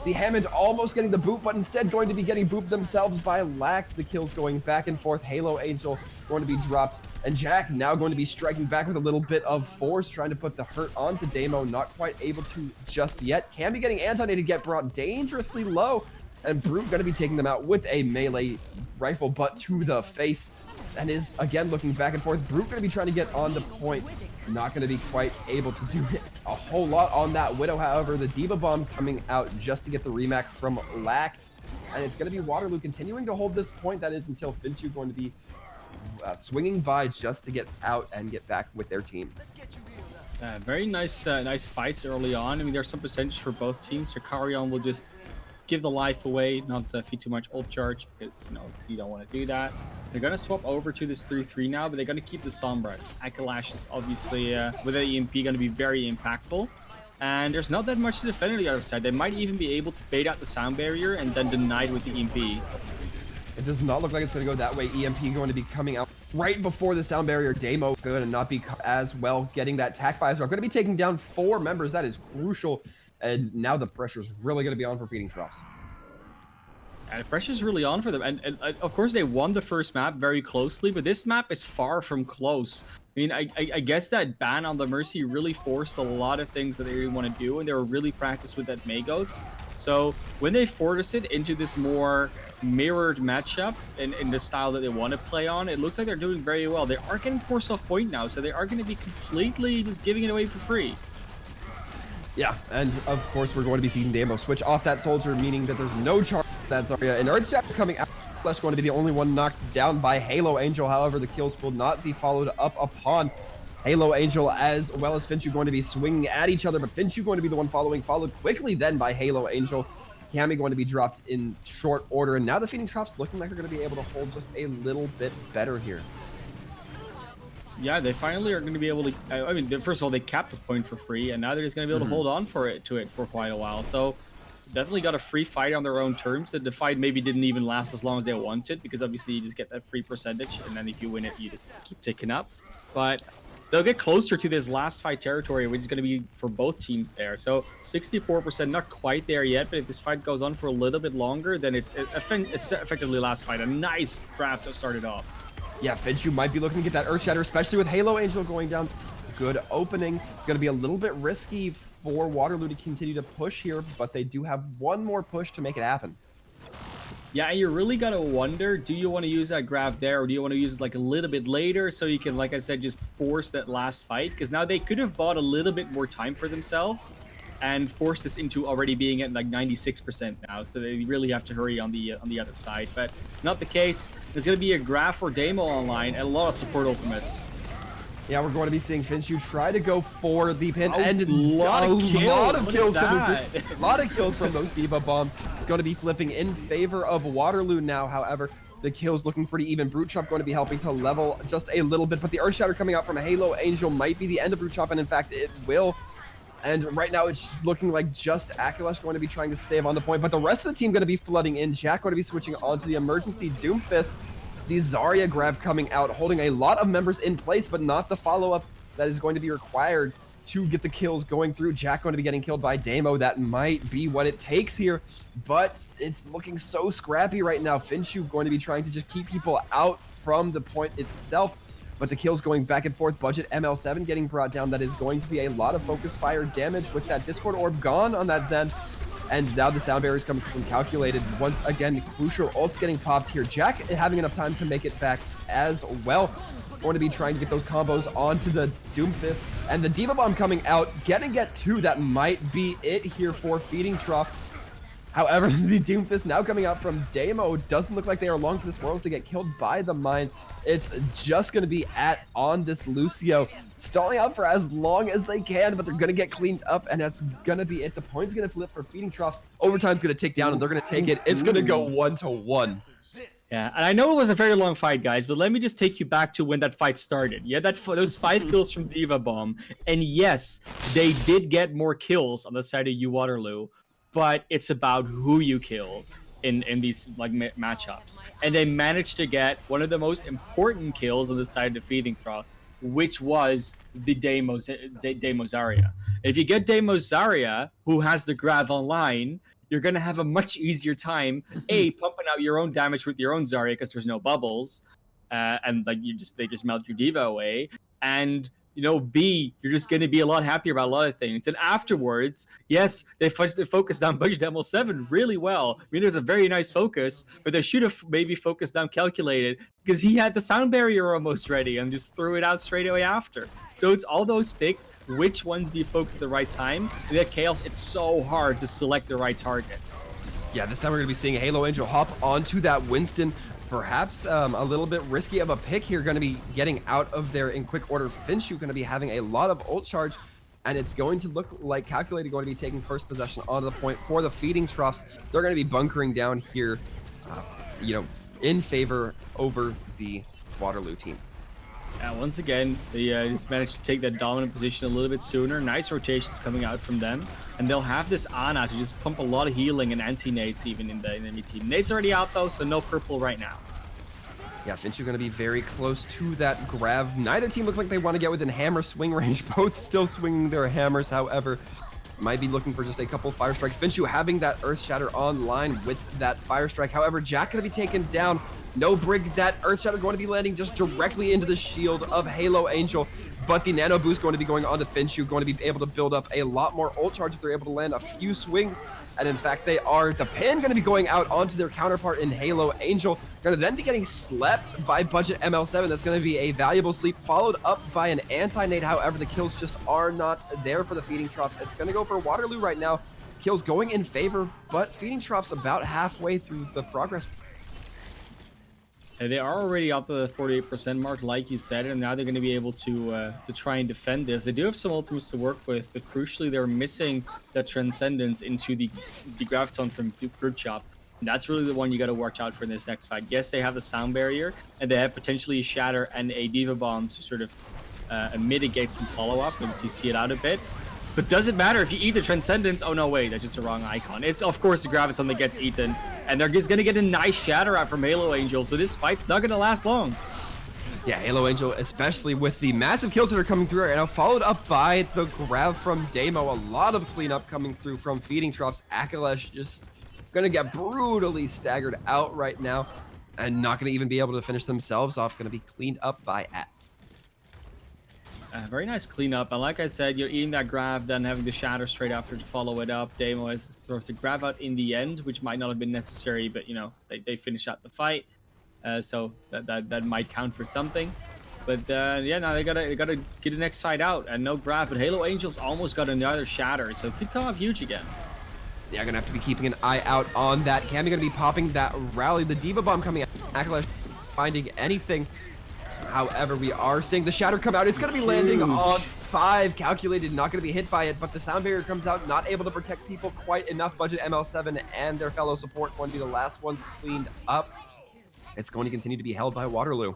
Speaker 1: The Hammond almost getting the boot, but instead going to be getting booped themselves by Lact. The kills going back and forth. Halo Angel going to be dropped, and Jack now going to be striking back with a little bit of force, trying to put the hurt onto Damo. Not quite able to just yet. Can be getting anti-nade to get brought dangerously low. And Brute going to be taking them out with a melee rifle butt to the face. And is, again, looking back and forth. Brute going to be trying to get on the point. Not going to be quite able to do a whole lot on that Widow. However, the Diva Bomb coming out just to get the remac from Lact. And it's going to be Waterloo continuing to hold this point. That is until Finchu going to be swinging by just to get out and get back with their team.
Speaker 2: Very nice nice fights early on. I mean, there's some percentage for both teams. Jakarion will just give the life away, not feed too much ult charge, because you don't want to do that. They're going to swap over to this 3-3 now, but they're going to keep the Sombra. Akalash is obviously with an EMP going to be very impactful, and there's not that much to defend on the other side. They might even be able to bait out the sound barrier and then deny it with the EMP.
Speaker 1: It does not look like it's going to go that way. EMP going to be coming out right before the sound barrier. Damo going to not be as well getting that tack by as well. Going to be taking down 4 members. That is crucial. And now the pressure's really going to be on for Feeding Troughs.
Speaker 2: And the pressure's really on for them. And of course, they won the first map very closely, but this map is far from close. I mean, I guess that ban on the Mercy really forced a lot of things that they didn't want to do, and they were really practiced with that Maygoats. So when they force it into this more mirrored matchup in the style that they want to play on, it looks like they're doing very well. They are getting forced off point now, so they are going to be completely just giving it away for free.
Speaker 1: Yeah, and of course we're going to be seeing Damo switch off that Soldier, meaning that there's no charge with that Zarya. And Earthshatter coming out, Flesh going to be the only one knocked down by Halo Angel. However, the kills will not be followed up upon. Halo Angel as well as Finchu going to be swinging at each other, but Finchu going to be the one followed quickly then by Halo Angel. Kami going to be dropped in short order, and now the Feeding Troughs looking like they're going to be able to hold just a little bit better here.
Speaker 2: Yeah, they finally are going to be able to. I mean, first of all, they capped the point for free, and now they're just going to be able to hold on to it for quite a while. So, definitely got a free fight on their own terms. The fight maybe didn't even last as long as they wanted, because obviously you just get that free percentage, and then if you win it, you just keep ticking up. But they'll get closer to this last fight territory, which is going to be for both teams there. So 64%, not quite there yet, but if this fight goes on for a little bit longer, then it's effectively last fight. A nice draft to start it off.
Speaker 1: Yeah, Finchu might be looking to get that Earthshatter, especially with Halo Angel going down. Good opening. It's going to be a little bit risky for Waterloo to continue to push here, but they do have one more push to make it happen.
Speaker 2: Yeah, and you really got to wonder, do you want to use that grab there, or do you want to use it like a little bit later so you can, like I said, just force that last fight? Because now they could have bought a little bit more time for themselves and force this into already being at like 96% now, so they really have to hurry on the other side. But not the case. There's going to be a graph for Damo online and a lot of support ultimates.
Speaker 1: Yeah, we're going to be seeing Finchu try to go for the pin, and
Speaker 2: a lot of
Speaker 1: kills from those Diva Bombs. It's going to be flipping in favor of Waterloo now. However, the kills looking pretty even. Brute Chop going to be helping to level just a little bit, but the Earthshatter coming out from Halo Angel might be the end of Brute Chop, and in fact, it will. And right now, it's looking like just Akalash going to be trying to stave on the point, but the rest of the team going to be flooding in. Jack going to be switching onto the emergency Doomfist. The Zarya grab coming out, holding a lot of members in place, but not the follow-up that is going to be required to get the kills going through. Jack going to be getting killed by Damo. That might be what it takes here, but it's looking so scrappy right now. Finchu going to be trying to just keep people out from the point itself, but the kills going back and forth. Budget ML7 getting brought down. That is going to be a lot of focus fire damage with that Discord Orb gone on that Zen. And now the sound barrier is coming from calculated. Once again, crucial ults getting popped here. Jack having enough time to make it back as well. Going to be trying to get those combos onto the Doomfist. And the Diva Bomb coming out. Get 2. That might be it here for Feeding Trough. However, the Doomfist now coming out from Damo doesn't look like they are long for this world to get killed by the mines. It's just going to be on this Lucio, stalling out for as long as they can, but they're going to get cleaned up, and that's going to be it. The point's going to flip for Feeding Troughs. Overtime's going to tick down, and they're going to take it. It's going to go 1-1.
Speaker 2: Yeah, and I know it was a very long fight, guys, but let me just take you back to when that fight started. Yeah, those 5 kills from Diva Bomb, and yes, they did get more kills on the side of UWaterloo, but it's about who you kill in these like matchups. And they managed to get one of the most important kills on the side of Feeding Troughs, which was the Damo Zarya. If you get Damo Zarya, who has the Grav online, you're going to have a much easier time, pumping out your own damage with your own Zarya because there's no bubbles, and like they just melt your Diva away, and B, you're just going to be a lot happier about a lot of things. And afterwards, yes, they focused on Budget ML7 really well. I mean, there's a very nice focus, but they should have maybe focused on Calculated because he had the sound barrier almost ready and just threw it out straight away after. So it's all those picks. Which ones do you focus at the right time? And that Chaos, it's so hard to select the right target.
Speaker 1: Yeah, this time we're going to be seeing Halo Angel hop onto that Winston. Perhaps a little bit risky of a pick here, going to be getting out of there in quick order. Finshu going to be having a lot of ult charge, and it's going to look like Calculated going to be taking first possession onto the point for the Feeding Troughs. They're going to be bunkering down here, in favor over the Waterloo team.
Speaker 2: Once again, they just managed to take that dominant position a little bit sooner. Nice rotations coming out from them. And they'll have this Ana to just pump a lot of healing and anti-nades even in the enemy team. Nade's already out though, so no purple right now.
Speaker 1: Yeah, Finchu going to be very close to that Grav. Neither team look like they want to get within hammer swing range. Both still swinging their hammers, however. Might be looking for just a couple fire strikes. Finchu having that Earth Shatter online with that fire strike. However, Jack going to be taken down. No Brig, that Earth Shatter going to be landing just directly into the shield of Halo Angel. But the Nano Boost going to be going on to Finchu, going to be able to build up a lot more ult charge if they're able to land a few swings. And in fact, they are. The pin going to be going out onto their counterpart in Halo Angel. Going to then be getting slept by Budget ML7. That's going to be a valuable sleep, followed up by an anti-nade. However, the kills just are not there for the Feeding Troughs. It's going to go for Waterloo right now. Kills going in favor, but Feeding Troughs about halfway through the progress.
Speaker 2: They are already up to the 48% mark, like you said, and now they're going to be able to try and defend this. They do have some ultimates to work with, but crucially, they're missing that Transcendence into the Graviton from Group Chop. And that's really the one you got to watch out for in this next fight. Yes, they have the sound barrier, and they have potentially a Shatter and a Diva Bomb to sort of mitigate some follow-up and see it out a bit. But does it matter if you eat the Transcendence? Oh, no, wait, that's just the wrong icon. It's, of course, the Graviton that gets eaten. And they're just going to get a nice Shatter out from Halo Angel, so this fight's not going to last long.
Speaker 1: Yeah, Halo Angel, especially with the massive kills that are coming through right now, followed up by the grab from Damo. A lot of cleanup coming through from Feeding Troughs. Akalesh just going to get brutally staggered out right now and not going to even be able to finish themselves off. Going to be cleaned up by At.
Speaker 2: Very nice cleanup, and like I said, you're eating that grab, then having the Shatter straight after to follow it up. Damo throws the grab out in the end, which might not have been necessary, but they finish out the fight, so that might count for something. But yeah, now they gotta get the next side out, and no grab. But Halo Angels almost got another Shatter, so it could come off huge again.
Speaker 1: Yeah, gonna have to be keeping an eye out on that. Cammy gonna be popping that rally. The Diva Bomb coming out. Akalesh finding anything. However, we are seeing the Shatter come out. It's going to be landing on 5. Calculated, not going to be hit by it, but the sound barrier comes out, not able to protect people quite enough. Budget ML7 and their fellow support going to be the last ones cleaned up. It's going to continue to be held by Waterloo.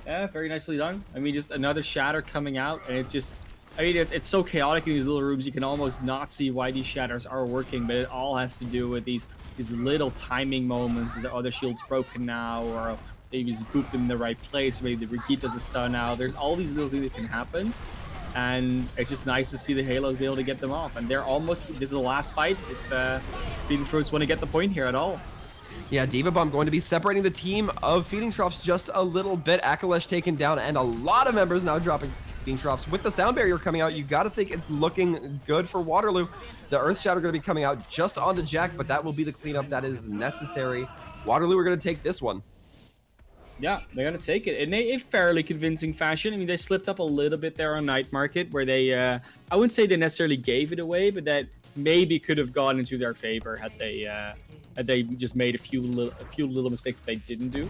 Speaker 2: Yeah, very nicely done. I mean, just another Shatter coming out, and it's just... I mean, it's so chaotic in these little rooms, you can almost not see why these Shatters are working, but it all has to do with these little timing moments. Is the shield's broken now, or... Maybe just boop them in the right place. Maybe the Brigitte does a stun out. There's all these little things that can happen. And it's just nice to see the Halos be able to get them off. And they're almost... This is the last fight if Feeding Troughs want to get the point here at all.
Speaker 1: Yeah, Diva Bomb going to be separating the team of Feeding Troughs just a little bit. Akalesh taken down, and a lot of members now dropping Feeding Troughs. With the sound barrier coming out, you got to think it's looking good for Waterloo. The Earth Shatter going to be coming out just on the Jack, but that will be the cleanup that is necessary. Waterloo are going to take this one.
Speaker 2: Yeah, they're going to take it in a fairly convincing fashion. I mean, they slipped up a little bit there on Night Market, where they, I wouldn't say they necessarily gave it away, but that maybe could have gone into their favor had they just made a few little mistakes that they didn't do.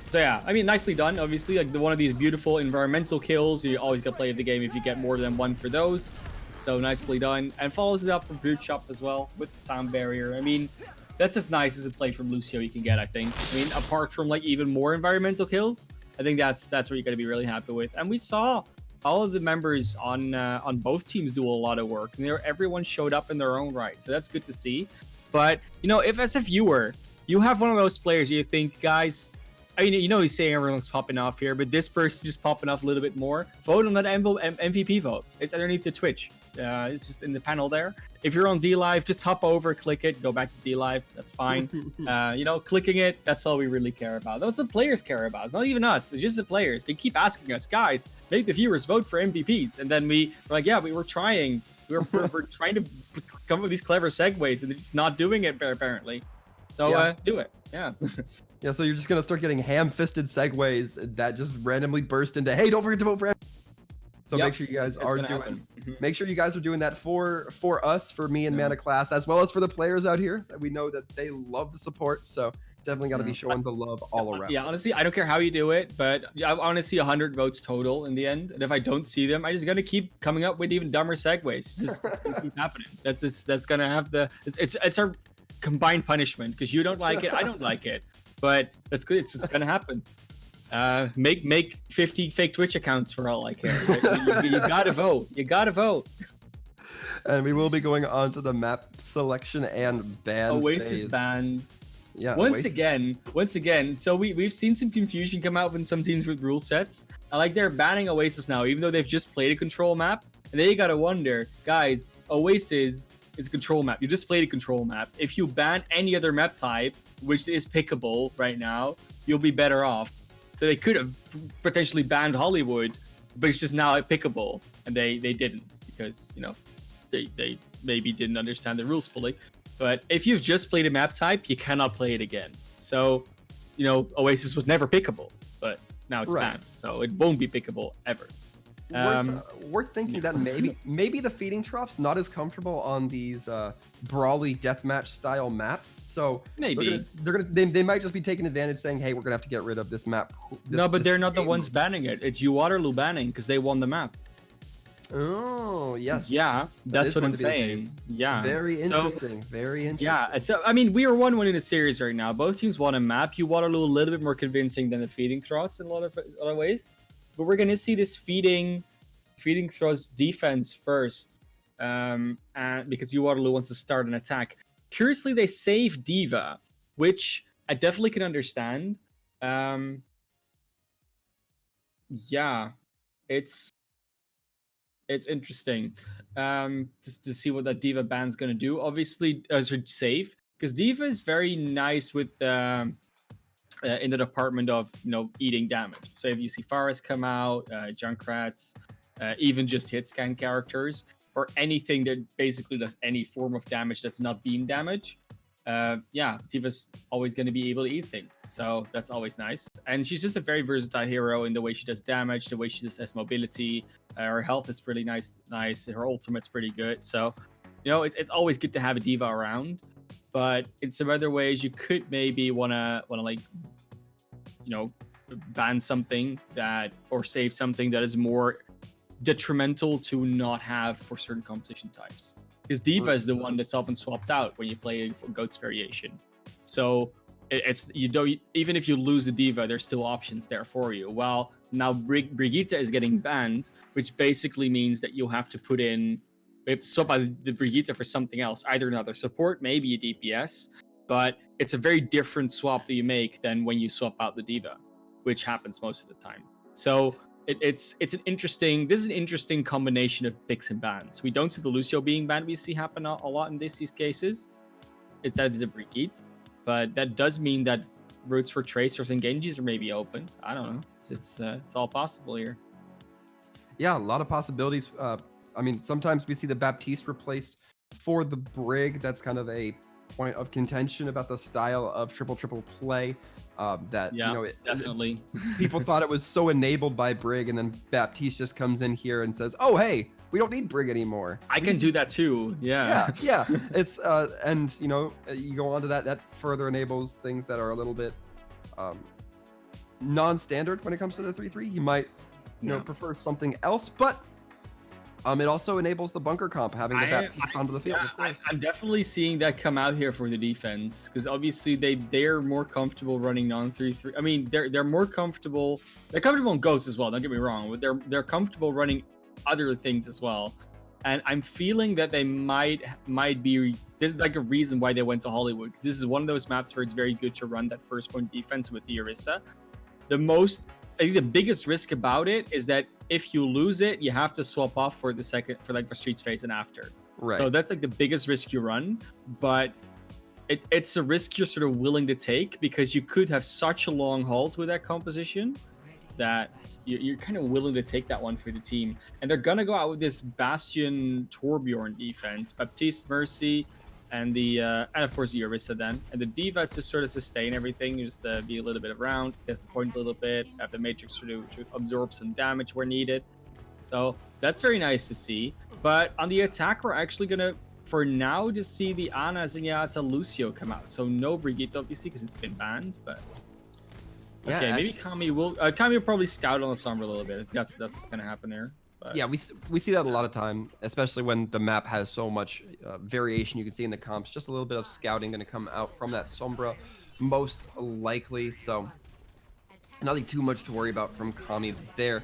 Speaker 2: So yeah, I mean, nicely done. Obviously, like one of these beautiful environmental kills. You always get play of the game if you get more than one for those. So nicely done, and follows it up from Brute Shop as well with the sound barrier. I mean, that's as nice as a play from Lucio you can get, I think. I mean, apart from like even more environmental kills, I think that's what you're gonna be really happy with. And we saw all of the members on both teams do a lot of work, and everyone showed up in their own right. So that's good to see. But you know, if as a viewer you have one of those players, you think, guys, I mean, you know, he's saying everyone's popping off here, but this person just popping off a little bit more. Vote on that MVP vote. It's underneath the Twitch. It's just in the panel there. If you're on DLive, just hop over, click it, go back to DLive. That's fine. You know, clicking it, that's all we really care about. That's what the players care about. It's not even us. It's just the players. They keep asking us, guys, make the viewers vote for MVPs. And then we're like, yeah, we were trying. We're trying to come up with these clever segues, and they're just not doing it, apparently. So
Speaker 1: Yeah.
Speaker 2: do it. Yeah.
Speaker 1: Yeah, so you're just gonna start getting ham-fisted segues that just randomly burst into, hey, don't forget to vote for. So
Speaker 2: Yep,
Speaker 1: make sure you guys
Speaker 2: it's
Speaker 1: are
Speaker 2: gonna
Speaker 1: doing.
Speaker 2: happen. Mhm.
Speaker 1: Make sure you guys are doing that for us, for me and
Speaker 2: Yeah.
Speaker 1: Mana Class, as well as for the players out here. That we know that they love the support. So definitely got to be showing the love all around.
Speaker 2: Yeah, honestly, I don't care how you do it, but I want to see 100 votes total in the end. And if I don't see them, I just gotta keep coming up with even dumber segues. It's gonna keep happening. That's gonna have it's our combined punishment, because you don't like it, I don't like it, but that's good. It's gonna happen. Make 50 fake Twitch accounts for all I care. You gotta vote. You gotta vote.
Speaker 1: And we will be going on to the map selection and ban
Speaker 2: Oasis
Speaker 1: phase.
Speaker 2: bans.
Speaker 1: Yeah.
Speaker 2: Once
Speaker 1: Oasis.
Speaker 2: again, so we've seen some confusion come out from some teams with rule sets. I like they're banning Oasis now, even though they've just played a control map. And then you gotta wonder, guys, Oasis is a control map. You just played a control map. If you ban any other map type, which is pickable right now, you'll be better off. So they could have potentially banned Hollywood, but it's just now pickable, and they didn't, because, you know, they maybe didn't understand the rules fully. But if you've just played a map type, you cannot play it again. So, you know, Oasis was never pickable, but now it's
Speaker 1: Right.
Speaker 2: banned, so it won't be pickable ever.
Speaker 1: Worth thinking that maybe the feeding troughs not as comfortable on these brawly deathmatch style maps. So
Speaker 2: Maybe.
Speaker 1: they might just be taking advantage, saying, hey, we're gonna have to get rid of this map.
Speaker 2: No, but they're not the
Speaker 1: game
Speaker 2: ones
Speaker 1: mode."
Speaker 2: banning it. It's UWaterloo banning, because they won the map.
Speaker 1: Oh yes.
Speaker 2: Yeah,
Speaker 1: is
Speaker 2: that's what
Speaker 1: going
Speaker 2: I'm
Speaker 1: to be the
Speaker 2: saying.
Speaker 1: case.
Speaker 2: Yeah.
Speaker 1: Very
Speaker 2: So-
Speaker 1: interesting. Very interesting.
Speaker 2: Yeah, so I mean, we are 1-1 in the series right now. Both teams won a map. UWaterloo a little bit more convincing than the feeding thrust in a lot of ways. But we're gonna see this feeding thrust defense first, and because UWaterloo wants to start an attack. Curiously, they save Diva, which I definitely can understand. Yeah, it's interesting just to see what that Diva ban's gonna do. Obviously, save, because Diva is very nice with in the department of, you know, eating damage. So if you see Forest come out, Junkrats, even just hit scan characters, or anything that basically does any form of damage that's not beam damage, yeah, Diva's always going to be able to eat things. So that's always nice. And she's just a very versatile hero in the way she does damage, the way she just has mobility. Her health is pretty nice. Her ultimate's pretty good. So, you know, it's always good to have a Diva around. But in some other ways, you could maybe wanna like, you know, ban something that, or save something that is more detrimental to not have for certain composition types. Because Diva is the one that's often swapped out when you play a Goats variation. So it's, you don't, even if you lose a Diva, there's still options there for you. Well, now Brigitte is getting banned, which basically means that you'll have to put in, we have to swap out the Brigitte for something else, either another support, maybe a DPS, but it's a very different swap that you make than when you swap out the Diva, which happens most of the time. So it's an interesting, this is an interesting combination of picks and bans. We don't see the Lucio being banned, we see happen a lot in these cases. It's that it's a Brigitte, but that does mean that routes for Tracers and Genjis are maybe open. I don't know. It's all possible here.
Speaker 1: Yeah, a lot of possibilities. I mean, sometimes we see the Baptiste replaced for the Brig. That's kind of a point of contention about the style of triple play. That
Speaker 2: Yeah,
Speaker 1: you know,
Speaker 2: definitely.
Speaker 1: people thought it was so enabled by Brig, and then Baptiste just comes in here and says, "Oh, hey, we don't need Brig anymore.
Speaker 2: I
Speaker 1: We
Speaker 2: can do
Speaker 1: just-
Speaker 2: that too.
Speaker 1: Yeah,
Speaker 2: Yeah.
Speaker 1: yeah. It's and you know, you go on to that. That further enables things that are a little bit um, non-standard when it comes to the 3-3. You might, you know,
Speaker 2: Yeah.
Speaker 1: prefer something else, but it also enables the bunker comp, having the Baptiste onto the field.
Speaker 2: Yeah,
Speaker 1: Of course.
Speaker 2: I'm definitely seeing that come out here for the defense because obviously they're more comfortable running non-3-3. I mean, they're more comfortable. They're comfortable in ghosts as well. Don't get me wrong, but they're comfortable running other things as well. And I'm feeling that they might be. This is like a reason why they went to Hollywood because this is one of those maps where it's very good to run that first point defense with the Orisa. I think the biggest risk about it is that if you lose it, you have to swap off for the Streets phase and after.
Speaker 1: Right.
Speaker 2: So that's like the biggest risk you run, but it's a risk you're sort of willing to take because you could have such a long halt with that composition that you're kind of willing to take that one for the team. And they're gonna go out with this Bastion Torbjorn defense, Baptiste Mercy, and of course the Orisa then. And the D.Va to sort of sustain everything, just be a little bit around, test the point a little bit, have the Matrix to absorb some damage where needed. So that's very nice to see. But on the attack, we're actually gonna, for now, just see the Ana, Zenyatta, Lucio come out. So no Brigitte, obviously, because it's been banned, but...
Speaker 1: Yeah,
Speaker 2: Okay, maybe Kami will probably scout on the Sombra a little bit. That's what's gonna happen there. But...
Speaker 1: Yeah, we see that a lot of time, especially when the map has so much variation. You can see in the comps, just a little bit of scouting going to come out from that Sombra, most likely. So nothing too much to worry about from Kami there.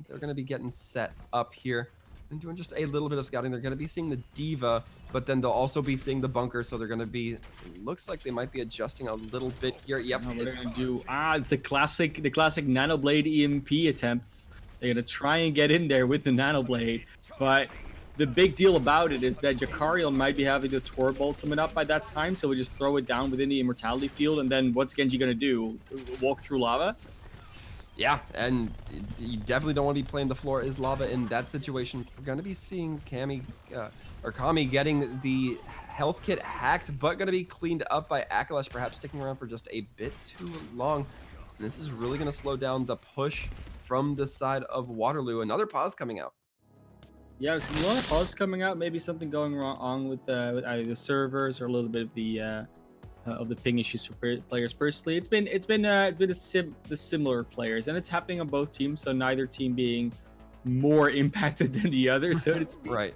Speaker 1: They're going to be getting set up here and doing just a little bit of scouting. They're going to be seeing the D.Va, but then they'll also be seeing the bunker. So they're going to be, looks like they might be adjusting a little bit here. Yep.
Speaker 2: What they're gonna do? It's the classic Nanoblade EMP attempts. They're gonna try and get in there with the Nanoblade, but the big deal about it is that Jakariel might be having the Torb ultimate up by that time, so we just throw it down within the Immortality field, and then what's Genji gonna do? Walk through lava?
Speaker 1: Yeah, and you definitely don't want to be playing the floor is lava in that situation. We're going to be seeing Kami getting the health kit hacked, but going to be cleaned up by Akalash, perhaps sticking around for just a bit too long. And this is really going to slow down the push from the side of Waterloo. Another pause coming out.
Speaker 2: Yeah, there's a lot of pause coming out. Maybe something going wrong with either the servers or a little bit of the ping issues for players personally. It's been the similar players, and it's happening on both teams. So neither team being more impacted than the other, so to speak.
Speaker 1: Right.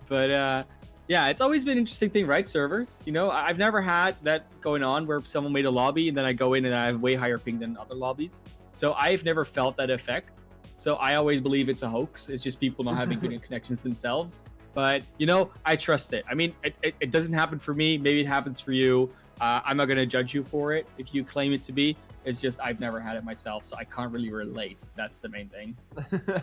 Speaker 2: But yeah, it's always been an interesting thing, right? Servers. You know, I've never had that going on where someone made a lobby and then I go in and I have way higher ping than other lobbies. So I've never felt that effect. So I always believe it's a hoax. It's just people not having good connections themselves. But you know, I trust it. I mean, it doesn't happen for me. Maybe it happens for you. I'm not going to judge you for it if you claim it to be. It's just I've never had it myself, so I can't really relate. That's the main thing.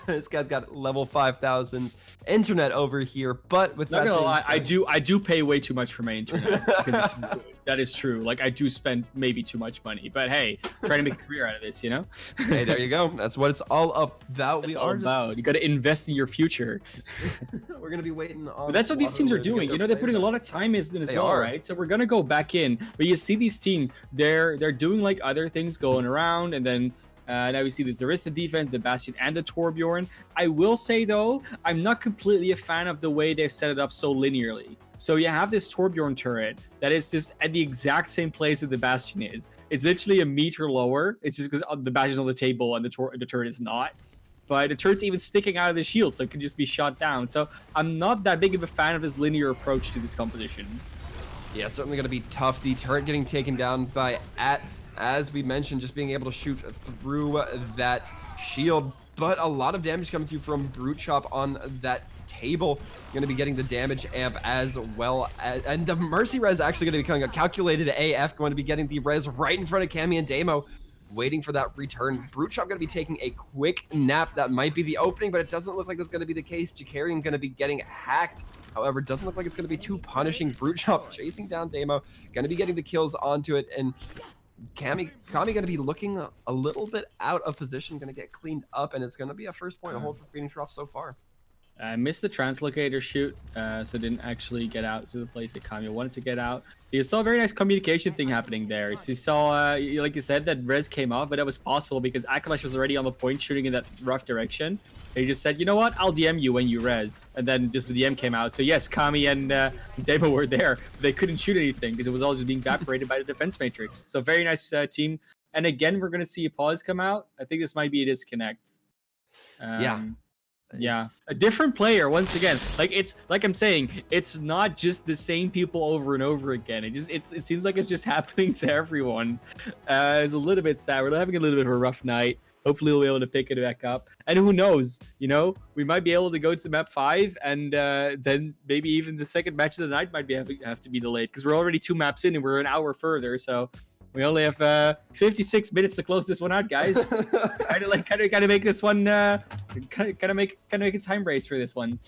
Speaker 1: This guy's got level 5,000 internet over here, but with
Speaker 2: Not
Speaker 1: that
Speaker 2: gonna lie,
Speaker 1: said-
Speaker 2: I do pay way too much for my internet because it's good. That is true. Like I do spend maybe too much money, but hey, trying to make a career out of this, you know.
Speaker 1: Hey, there you go. That's what it's all about.
Speaker 2: It's all about. You got to invest in your future.
Speaker 1: We're gonna be waiting on.
Speaker 2: But that's what these teams are
Speaker 1: Waterloo to get
Speaker 2: doing.
Speaker 1: their
Speaker 2: You know, they're
Speaker 1: play
Speaker 2: putting a
Speaker 1: back.
Speaker 2: lot of time in as
Speaker 1: They
Speaker 2: well,
Speaker 1: are.
Speaker 2: right? So we're gonna go back in. But you see these teams, they're doing like other things going around, and then now we see the Zarista defense, the Bastion, and the Torbjorn. I will say though, I'm not completely a fan of the way they set it up so linearly. So you have this Torbjorn turret that is just at the exact same place that the Bastion is. It's literally a meter lower. It's just because the Bastion's on the table and the turret is not. But the turret's even sticking out of the shield, so it can just be shot down. So I'm not that big of a fan of this linear approach to this composition.
Speaker 1: Yeah, certainly going to be tough. The turret getting taken down by as we mentioned, just being able to shoot through that shield. But a lot of damage coming through from Brute Chop on that table. Going to be getting the damage amp as well. And the Mercy Res actually going to be coming a calculated AF, going to be getting the res right in front of Cammy and Damo. Waiting for that return. Brute Chop going to be taking a quick nap. That might be the opening, but it doesn't look like that's going to be the case. Jakarian going to be getting hacked. However, it doesn't look like it's going to be too punishing. Brute Chop chasing down Damo. Going to be getting the kills onto it. And Kami going to be looking a little bit out of position. Going to get cleaned up, and it's going to be a first point of hold for Phoenix Troughs so far.
Speaker 2: I missed the translocator shoot, so didn't actually get out to the place that Kami wanted to get out. You saw a very nice communication thing happening there. So you saw, like you said, that res came off, but that was possible because Akalash was already on the point shooting in that rough direction. And he just said, you know what, I'll DM you when you res. And then just the DM came out. So yes, Kami and Demo were there, but they couldn't shoot anything because it was all just being evaporated by the defense matrix. So very nice team. And again, we're going to see a pause come out. I think this might be a disconnect. Yeah, a different player once again. Like it's like I'm saying, it's not just the same people over and over again. It seems like it's just happening to everyone. It's a little bit sad. We're having a little bit of a rough night. Hopefully we'll be able to pick it back up. And who knows? You know, we might be able to go to map 5, and then maybe even the second match of the night might have to be delayed because we're already 2 maps in and we're an hour further. So we only have 56 minutes to close this one out, guys. Gotta make this one. Gotta make a time race for this one.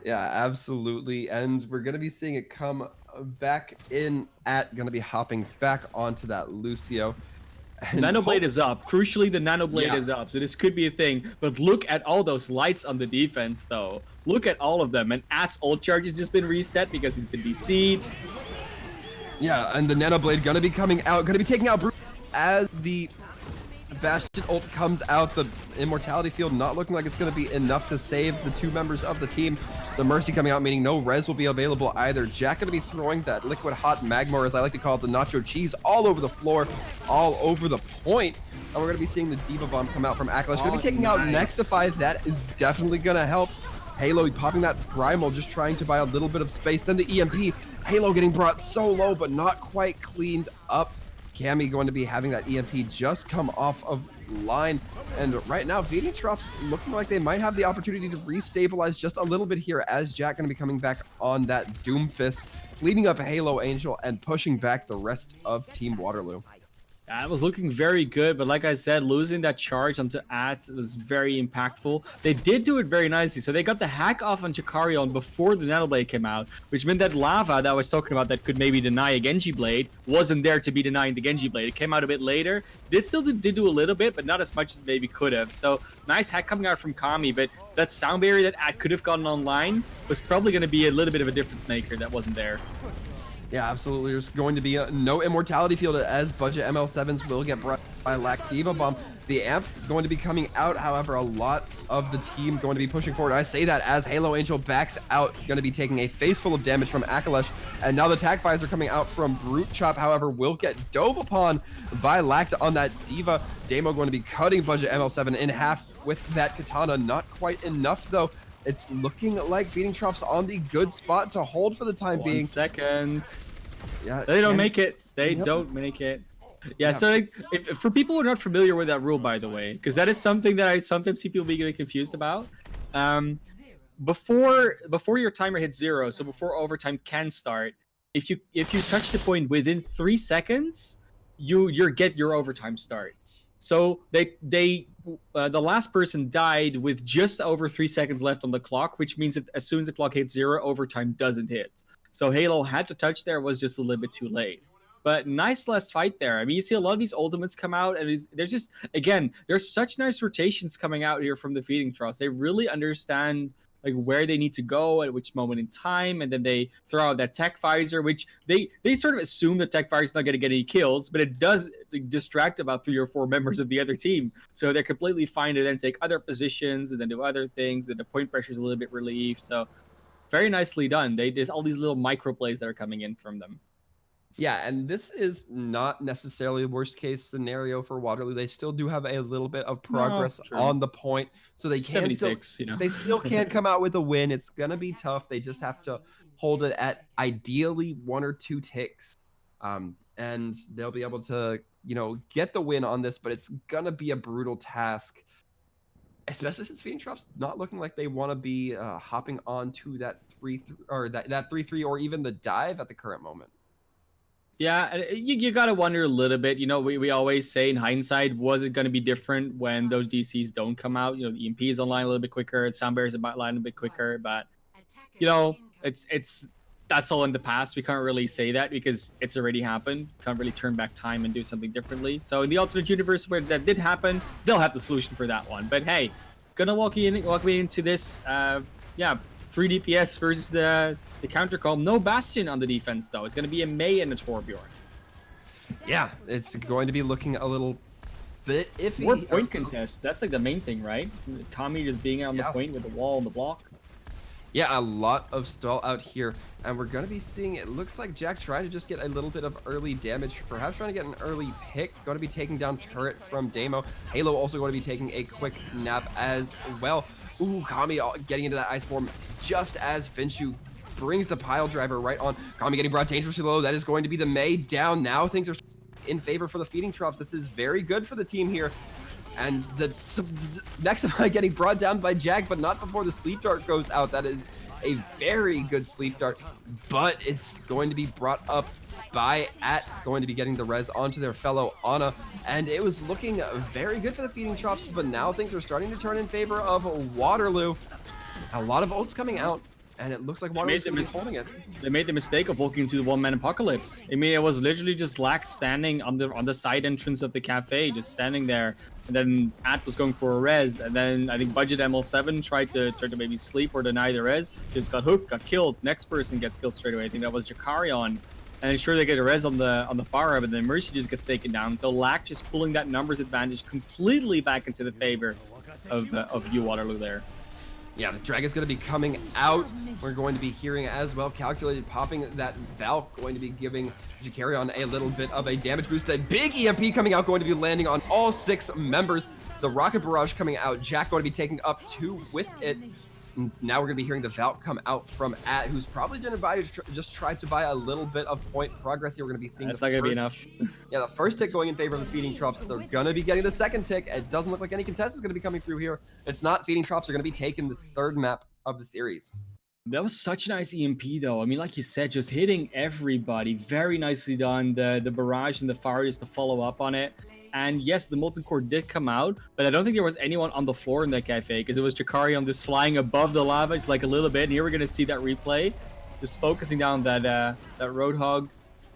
Speaker 1: Yeah, absolutely. And we're gonna be seeing it come back in at. Gonna be hopping back onto that Lucio.
Speaker 2: Nanoblade is up. Crucially, the Nanoblade is up, so this could be a thing. But look at all those lights on the defense, though. Look at all of them. And At's ult charge has just been reset because he's been DC'd.
Speaker 1: Yeah, and the Nanoblade gonna be coming out, gonna be taking out Brute as the Bastion ult comes out. The Immortality Field not looking like it's gonna be enough to save the 2 members of the team. The Mercy coming out, meaning no res will be available either. Jack gonna be throwing that liquid hot magma, or as I like to call it, the nacho cheese, all over the floor, all over the point. And we're gonna be seeing the Diva Bomb come out from Akalash. Gonna be taking out Nexify. That is definitely gonna help. Halo popping that Primal, just trying to buy a little bit of space. Then the EMP. Halo getting brought so low, but not quite cleaned up. Cammy going to be having that EMP just come off of line. And right now, VD Troughs looking like they might have the opportunity to restabilize just a little bit here as Jack going to be coming back on that Doomfist, cleaning up Halo Angel and pushing back the rest of Team Waterloo.
Speaker 2: It was looking very good, but like I said, losing that charge onto At was very impactful. They did do it very nicely. So they got the hack off on Chikarion before the Nanoblade came out, which meant that Lava that I was talking about that could maybe deny a Genji Blade wasn't there to be denying the Genji Blade. It came out a bit later. Did do a little bit, but not as much as maybe could have. So nice hack coming out from Kami, but that sound barrier that At could have gotten online was probably going to be a little bit of a difference maker that wasn't there.
Speaker 1: Yeah, absolutely. There's going to be no Immortality Field as budget ML7s will get brought by Diva Bomb. The amp going to be coming out, however, a lot of the team going to be pushing forward. I say that as Halo Angel backs out, going to be taking a face full of damage from Akalash. And now the Tag Visor coming out from Brute Chop, however, will get dove upon by Lact on that Diva. Demo going to be cutting budget ML7 in half with that Katana. Not quite enough, though. It's looking like Feeding Troughs on the good spot to hold for the time being.
Speaker 2: 1 second.
Speaker 1: Yeah,
Speaker 2: they don't make it. They don't make it. Yeah, so like, for people who are not familiar with that rule, by the way, because that is something that I sometimes see people be getting confused about. Before your timer hits 0, so before overtime can start, if you touch the point within 3 seconds, you get your overtime start. So the last person died with just over 3 seconds left on the clock, which means that as soon as the clock hits 0, overtime doesn't hit. So Halo had to touch there, was just a little bit too late. But nice last fight there. I mean, you see a lot of these ultimates come out, and there's just, again, there's such nice rotations coming out here from the Feeding Troughs. They really understand like where they need to go at which moment in time, and then they throw out that Tech Visor, which they sort of assume the Tech Visor is not going to get any kills, but it does distract about 3 or 4 members of the other team. So they're completely fine to then take other positions and then do other things, and the point pressure is a little bit relieved. So very nicely done. There's all these little micro plays that are coming in from them.
Speaker 1: Yeah, and this is not necessarily the worst case scenario for Waterloo. They still do have a little bit of progress on the point, so they can
Speaker 2: 76,
Speaker 1: still,
Speaker 2: you know.
Speaker 1: they still can't come out with a win. It's gonna be tough. They just have to hold it at ideally 1 or 2 ticks, and they'll be able to, you know, get the win on this. But it's gonna be a brutal task, especially since Feeding Troughs not looking like they want to be hopping on to that 3-3 or that 3-3 or even the dive at the current moment.
Speaker 2: Yeah, you got to wonder a little bit. You know, we always say in hindsight, was it going to be different when those DCs don't come out? You know, the EMP is online a little bit quicker, Sound Barrier is online a bit quicker, but, you know, that's all in the past. We can't really say that because it's already happened. Can't really turn back time and do something differently. So in the alternate universe where that did happen, they'll have the solution for that one. But hey, gonna walk me into this yeah, 3 DPS versus the counter call. No Bastion on the defense, though. It's going to be a Mei and a Torbjorn.
Speaker 1: Yeah, it's going to be looking a little bit iffy.
Speaker 2: More point contest. That's like the main thing, right? Kami just being on the point with the wall and the block.
Speaker 1: Yeah, a lot of stall out here, and we're going to be seeing, it looks like Jack tried to just get a little bit of early damage, perhaps trying to get an early pick. Going to be taking down turret from Damo. Halo also going to be taking a quick nap as well. Ooh, Kami getting into that ice form just as Finshu brings the pile driver right on. Kami getting brought dangerously low. That is going to be the Mei down. Now things are in favor for the feeding troughs. This is very good for the team here. And the next time getting brought down by Jack, but not before the sleep dart goes out. That is a very good sleep dart, but it's going to be brought up by going to be getting the res onto their fellow Ana. And it was looking very good for the feeding troughs, but now things are starting to turn in favor of Waterloo. A lot of ults coming out, and it looks like Waterloo's going to be holding it.
Speaker 2: They made the mistake of walking into the one-man apocalypse. I mean, it was literally just Lack standing on the side entrance of the cafe, just standing there. And then At was going for a res, and then I think Budget ML7 tried to maybe sleep or deny the res. Just got hooked, got killed. Next person gets killed straight away. I think that was Jakarion. And sure they get a res on the far end, but then Mercy just gets taken down. So Lack just pulling that numbers advantage completely back into the favor of UWaterloo there.
Speaker 1: Yeah, the drag is going to be coming out. We're going to be hearing as well, calculated popping that Valk, going to be giving Jakarion a little bit of a damage boost. That big EMP coming out, going to be landing on all 6 members. The Rocket Barrage coming out. Jack going to be taking up 2 with it. And now we're going to be hearing the Valk come out from At, who's probably going to just try to buy a little bit of point progress here. We're going to be seeing
Speaker 2: that's not going to be enough.
Speaker 1: Yeah, the first tick going in favor of the feeding troughs. They're going to be getting the second tick. It doesn't look like any contest is going to be coming through here. It's not. Feeding troughs are going to be taking this 3rd map of the series.
Speaker 2: That was such a nice EMP, though. I mean, like you said, just hitting everybody. Very nicely done. The barrage and the fire just to follow up on it. And yes, the molten core did come out, but I don't think there was anyone on the floor in that cafe because it was Jakarion just flying above the lava. It's like a little bit. And here we're going to see that replay, just focusing down that Roadhog.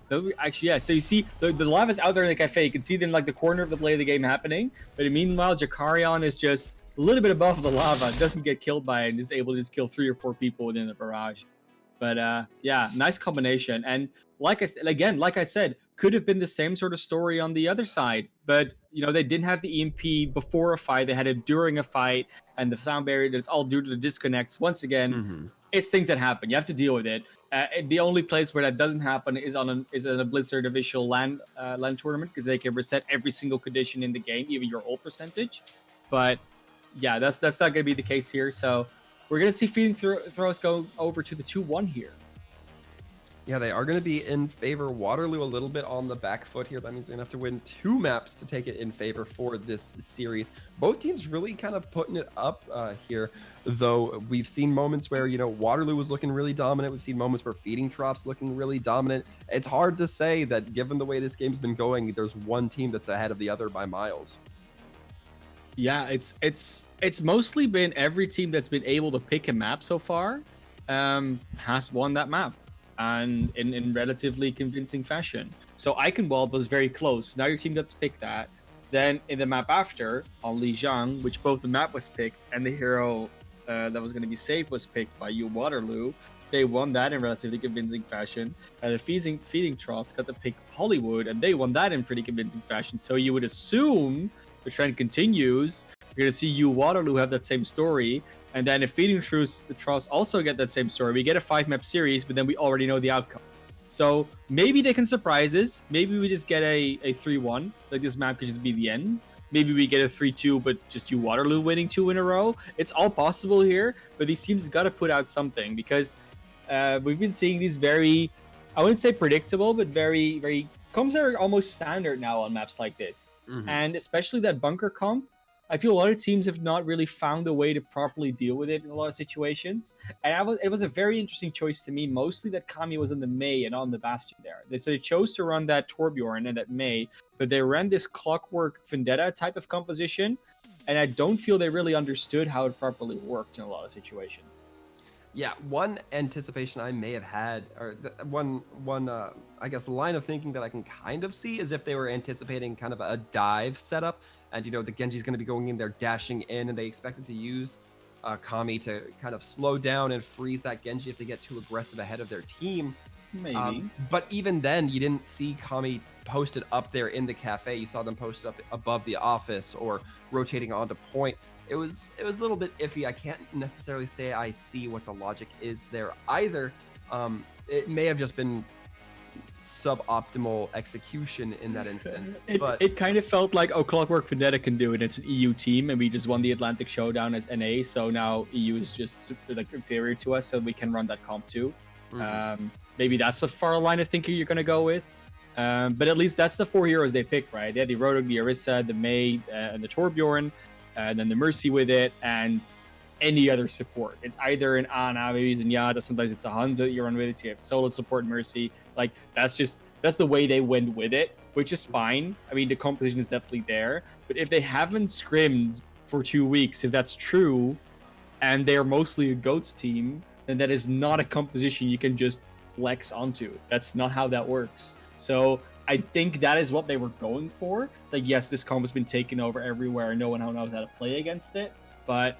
Speaker 2: So actually, yeah. So you see the lava's out there in the cafe. You can see it in like the corner of the play of the game happening. But meanwhile, Jakarion is just a little bit above the lava, doesn't get killed by it, and is able to just kill 3 or 4 people within the barrage. But yeah, nice combination. And like I said, could have been the same sort of story on the other side. But you know, they didn't have the EMP before a fight; they had it during a fight, and the sound barrier. It's all due to the disconnects. Once again, it's things that happen. You have to deal with it. The only place where that doesn't happen is in a Blizzard official LAN tournament because they can reset every single condition in the game, even your ult percentage. But yeah, that's not going to be the case here. So we're going to see feeding throws go over to the 2-1 here.
Speaker 1: Yeah, they are going to be in favor. Waterloo a little bit on the back foot here. That means they're going to have to win 2 maps to take it in favor for this series. Both teams really kind of putting it up here, though we've seen moments where, you know, Waterloo was looking really dominant. We've seen moments where Feeding Troughs looking really dominant. It's hard to say that given the way this game's been going, there's one team that's ahead of the other by miles.
Speaker 2: Yeah, it's mostly been every team that's been able to pick a map so far has won that map, and in relatively convincing fashion. So Eichenwald was very close. Now your team got to pick that. Then in the map after, on Lijiang, which both the map was picked and the hero that was going to be safe was picked by UWaterloo, they won that in relatively convincing fashion. And the Feeding Troughs got to pick Hollywood, and they won that in pretty convincing fashion. So you would assume the trend continues. You're going to see UWaterloo have that same story. And then if Feeding Troughs also get that same story, we get a 5-map series, but then we already know the outcome. So maybe they can surprise us. Maybe we just get a 3-1. Like this map could just be the end. Maybe we get a 3-2, but just UWaterloo winning 2 in a row. It's all possible here, but these teams got to put out something because we've been seeing these very, I wouldn't say predictable, but very, very comps are almost standard now on maps like this. And especially that bunker comp, I feel a lot of teams have not really found a way to properly deal with it in a lot of situations. And it was a very interesting choice to me, mostly that Kami was in the Mei and on the Bastion there. So they chose to run that Torbjorn and that Mei, but they ran this Clockwork Vendetta type of composition, and I don't feel they really understood how it properly worked in a lot of situations.
Speaker 1: Yeah, one anticipation I may have had, or one I guess line of thinking that I can kind of see is if they were anticipating kind of a dive setup, and you know the Genji's going to be going in there, dashing in, and they expected to use Kami to kind of slow down and freeze that Genji if they get too aggressive ahead of their team.
Speaker 2: Maybe.
Speaker 1: But even then, you didn't see Kami posted up there in the cafe. You saw them posted up above the office or rotating onto point. It was a little bit iffy. I can't necessarily say I see what the logic is there either. It may have just been suboptimal execution in that instance. But
Speaker 2: it kind of felt like, oh, Clockwork Vendetta can do it. It's an EU team, and we just won the Atlantic Showdown as NA, so now EU is just like inferior to us, so we can run that comp too. Maybe that's the far line of thinking you're going to go with. But at least that's the 4 heroes they picked, right? They had the Rotok, the Orisa, the Mei, and the Torbjorn, and then the Mercy with it, and any other support. It's either an Ana, maybe it's an Yada, sometimes it's a Hanzo that you run with it, so you have solo support Mercy. Like, that's the way they went with it, which is fine. I mean, the composition is definitely there. But if they haven't scrimmed for 2 weeks, if that's true, and they're mostly a GOATS team, then that is not a composition you can just flex onto. That's not how that works. So I think that is what they were going for. It's like, yes, this comp has been taken over everywhere. No one knows how to play against it, but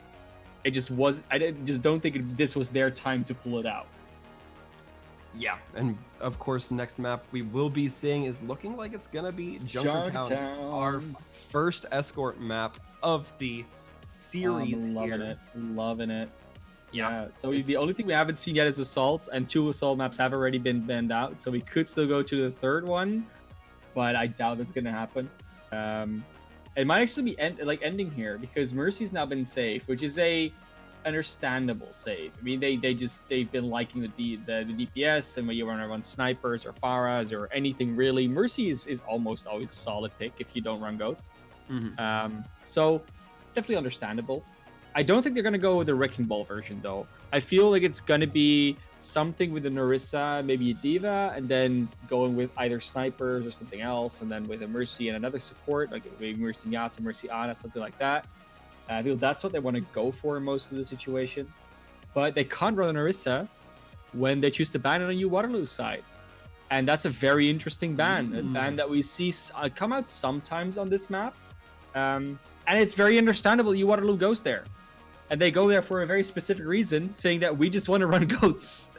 Speaker 2: it just was. just don't think this was their time to pull it out.
Speaker 1: Yeah, and of course, the next map we will be seeing is looking like it's gonna be Junkertown, our first escort map of the series.
Speaker 2: Loving it. Yeah, so the only thing we haven't seen yet is Assault, and 2 Assault maps have already been banned out, so we could still go to the third one, but I doubt it's going to happen. It might actually be ending here, because Mercy's now been safe, which is a understandable save. I mean, they've been liking the DPS, and when you run snipers or Pharahs or anything really, Mercy is almost always a solid pick if you don't run goats. So definitely understandable. I don't think they're going to go with the Wrecking Ball version, though. I feel like it's going to be something with a Narissa, maybe a Diva, and then going with either snipers or something else, and then with a Mercy and another support, like maybe Mercy Nyata, Mercy Ana, something like that. I feel that's what they want to go for in most of the situations. But they can't run a Narissa when they choose to ban it on UWaterloo side. And that's a very interesting ban. A ban that we see come out sometimes on this map. And it's very understandable UWaterloo goes there. And they go there for a very specific reason, saying that we just want to run goats.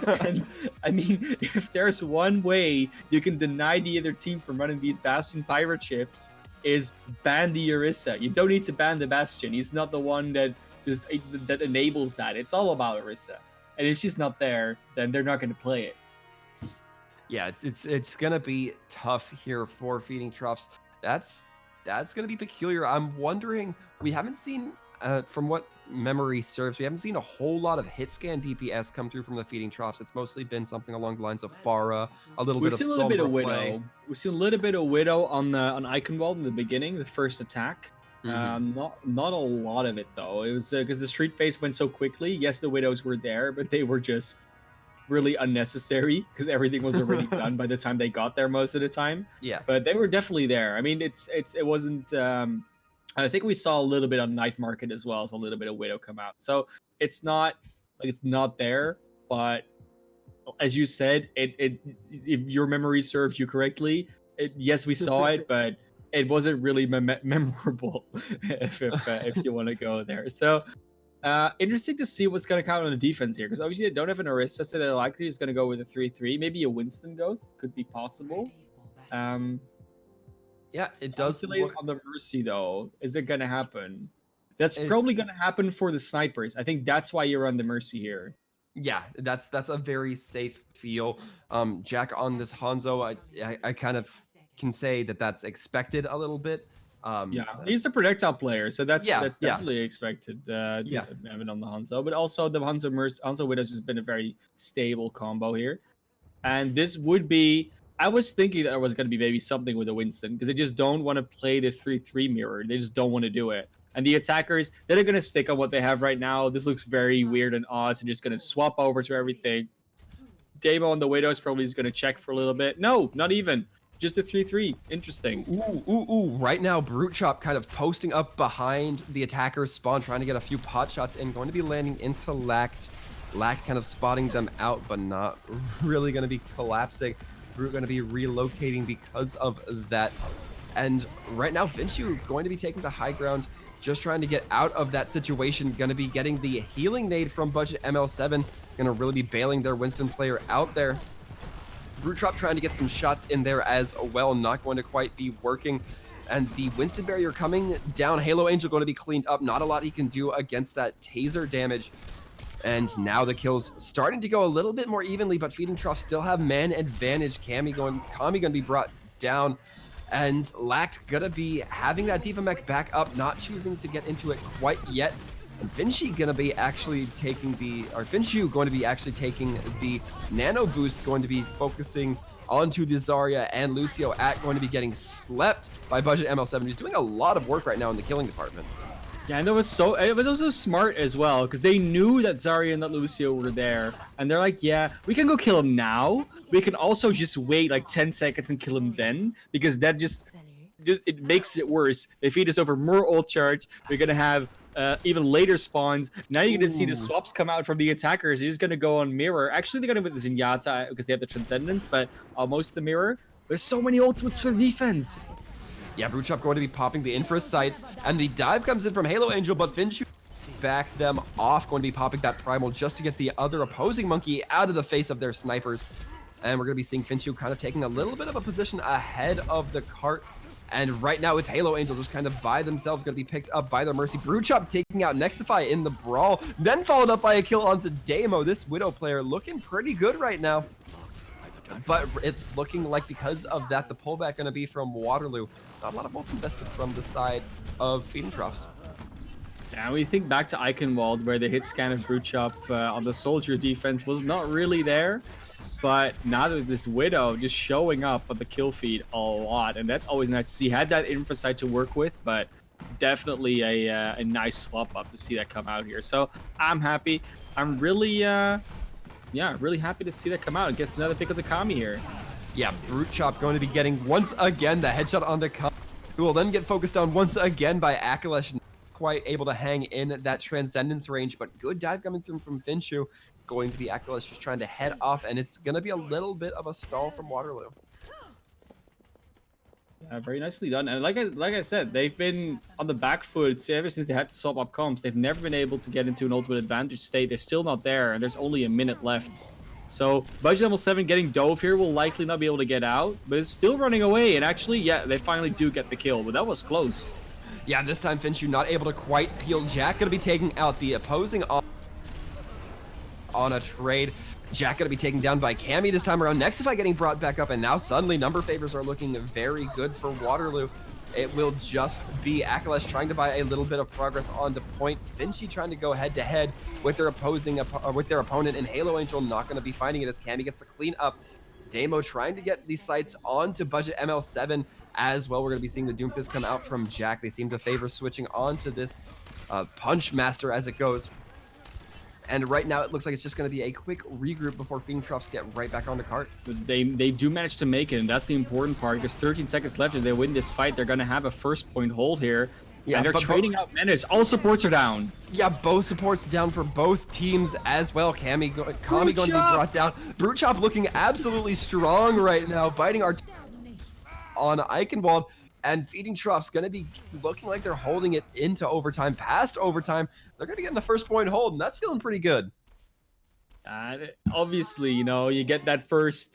Speaker 2: And I mean, if there's one way you can deny the other team from running these Bastion pirate ships, is ban the Orisa. You don't need to ban the Bastion. He's not the one that enables that. It's all about Orisa. And if she's not there, then they're not going to play it.
Speaker 1: Yeah, it's gonna be tough here for Feeding Troughs. That's gonna be peculiar. I'm wondering, we haven't seen. From what memory serves, we haven't seen a whole lot of hit scan DPS come through from the Feeding Troughs. It's mostly been something along the lines of Pharah, a little bit of
Speaker 2: Widow. We've seen a little bit of Widow on Eichenwald in the beginning, the first attack. Not a lot of it though. It was because the street phase went so quickly. Yes, the Widows were there, but they were just really unnecessary because everything was already done by the time they got there most of the time. Yeah, but they were definitely there. I mean, it wasn't. I think we saw a little bit on Night Market as well as a little bit of Widow come out. So it's not there, but as you said, it if your memory serves you correctly, yes, we saw it, but it wasn't really memorable if you want to go there. So interesting to see what's going to come on the defense here, because obviously they don't have an Orisa, so they're likely just going to go with a 3-3. Maybe a Winston Ghost could be possible.
Speaker 1: Yeah, it does look
Speaker 2: on the Mercy though. Is it gonna happen? That's probably gonna happen for the snipers. I think that's why you run the Mercy here.
Speaker 1: Yeah, that's a very safe feel. Jack on this Hanzo, I kind of can say that's expected a little bit.
Speaker 2: Yeah, he's the projectile player, so that's definitely expected to have it on the Hanzo. But also the Hanzo Widow has been a very stable combo here, and this would be. I was thinking that it was going to be maybe something with a Winston, because they just don't want to play this 3-3 mirror. They just don't want to do it. And the attackers, they're going to stick on what they have right now. This looks very weird and odd, so they're just going to swap over to everything. Damo on the Widow is probably just going to check for a little bit. No, not even. Just a 3-3. Interesting.
Speaker 1: Ooh. Right now, Brute Chop kind of posting up behind the attacker's spawn, trying to get a few pot shots in. Going to be landing into Lact. Lact kind of spotting them out, but not really going to be collapsing. Brute going to be relocating because of that. And right now, Vinchu going to be taking the high ground just trying to get out of that situation. Going to be getting the healing nade from Budget ML7. Going to really be bailing their Winston player out there. Troughs trying to get some shots in there as well. Not going to quite be working. And the Winston barrier coming down. Halo Angel going to be cleaned up. Not a lot he can do against that taser damage. And now the kills starting to go a little bit more evenly, but Feeding Troughs still have man advantage. Kami going to be brought down. And Lact gonna be having that Diva mech back up, not choosing to get into it quite yet. And Finchu going to be actually taking the nano boost, going to be focusing onto the Zarya, and Lucio going to be getting slept by Budget ML7, who's doing a lot of work right now in the killing department.
Speaker 2: Yeah, and it was also smart as well, because they knew that Zarya and that Lucio were there, and they're like, yeah, we can go kill him now. We can also just wait like 10 seconds and kill him then, because that just it makes it worse. They feed us over more ult charge. We're gonna have even later spawns. Now you're gonna see the swaps come out from the attackers. He's gonna go on mirror. Actually, they're gonna put the Zenyatta because they have the Transcendence, but almost the mirror. There's so many ultimates for the defense.
Speaker 1: Yeah, Troughs going to be popping the infra sights, and the dive comes in from Halo Angel, but Finchu back them off, going to be popping that primal just to get the other opposing monkey out of the face of their snipers. And we're going to be seeing Finchu kind of taking a little bit of a position ahead of the cart. And right now it's Halo Angel just kind of by themselves, going to be picked up by their Mercy. Troughs taking out Nexify in the brawl, then followed up by a kill onto Damo. This Widow player looking pretty good right now. But it's looking like because of that, the pullback going to be from Waterloo. Not a lot of bolts invested from the side of Feeding Troughs.
Speaker 2: Yeah, we think back to Eichenwald, where the hit scan of Troughs on the soldier defense was not really there. But now that this Widow just showing up on the kill feed a lot, and that's always nice to see. Had that infra site to work with, but definitely a nice swap up to see that come out here. So I'm happy. I'm really, really happy to see that come out. It gets another pick of the Kami here.
Speaker 1: Yeah, Troughs going to be getting once again the headshot on the Kami, who will then get focused on once again by Akalesh. Not quite able to hang in that Transcendence range, but good dive coming through from Finchu. Going to be Akalesh just trying to head off, and it's going to be a little bit of a stall from Waterloo.
Speaker 2: Yeah, very nicely done. And like I said, they've been on the back foot ever since they had to swap up comps. They've never been able to get into an ultimate advantage state. They're still not there, and there's only a minute left. So Budget level 7 getting Dove here will likely not be able to get out, but it's still running away. And actually, yeah, they finally do get the kill, but that was close.
Speaker 1: Yeah, this time Finchu not able to quite peel Jack. Going to be taking out the opposing on a trade. Jack going to be taken down by Kami this time around. Nexify getting brought back up, and now suddenly number favors are looking very good for Waterloo. It will just be Akalesh trying to buy a little bit of progress on the point. Finchu trying to go head-to-head with their opponent, and Halo Angel not going to be finding it as Kami gets the clean up. Damo trying to get these sights onto Budget ML7 as well. We're going to be seeing the Doomfist come out from Jack. They seem to favor switching on to this Punch Master as it goes. And right now, it looks like it's just going to be a quick regroup before Feeding Troughs get right back on the cart.
Speaker 2: They do manage to make it, and that's the important part. There's 13 seconds left. If they win this fight, they're going to have a first point hold here. Yeah, and they're trading out manage. All supports are down.
Speaker 1: Yeah, both supports down for both teams as well. Kami going to be brought down. Troughs looking absolutely strong right now, biting our on Eichenwald. And Feeding Troughs going to be looking like they're holding it into overtime, past overtime. They're going to get in the first point hold, and that's feeling pretty good.
Speaker 2: Obviously, you know, you get that first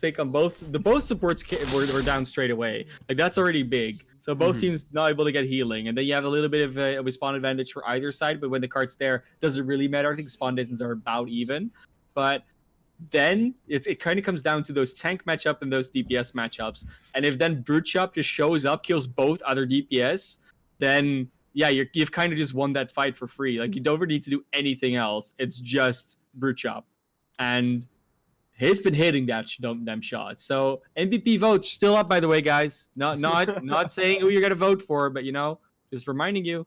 Speaker 2: pick on both supports were down straight away. Like, that's already big. So both teams not able to get healing, and then you have a little bit of a spawn advantage for either side. But when the cart's there, doesn't really matter. I think spawn distances are about even. But then it kind of comes down to those tank matchup and those DPS matchups. And if then Troughs just shows up, kills both other DPS, then yeah, you've kind of just won that fight for free. Like, you don't really need to do anything else. It's just Troughs, and he's been hitting them shots. So MVP votes still up, by the way, guys. Not saying who you're gonna vote for, but you know, just reminding you.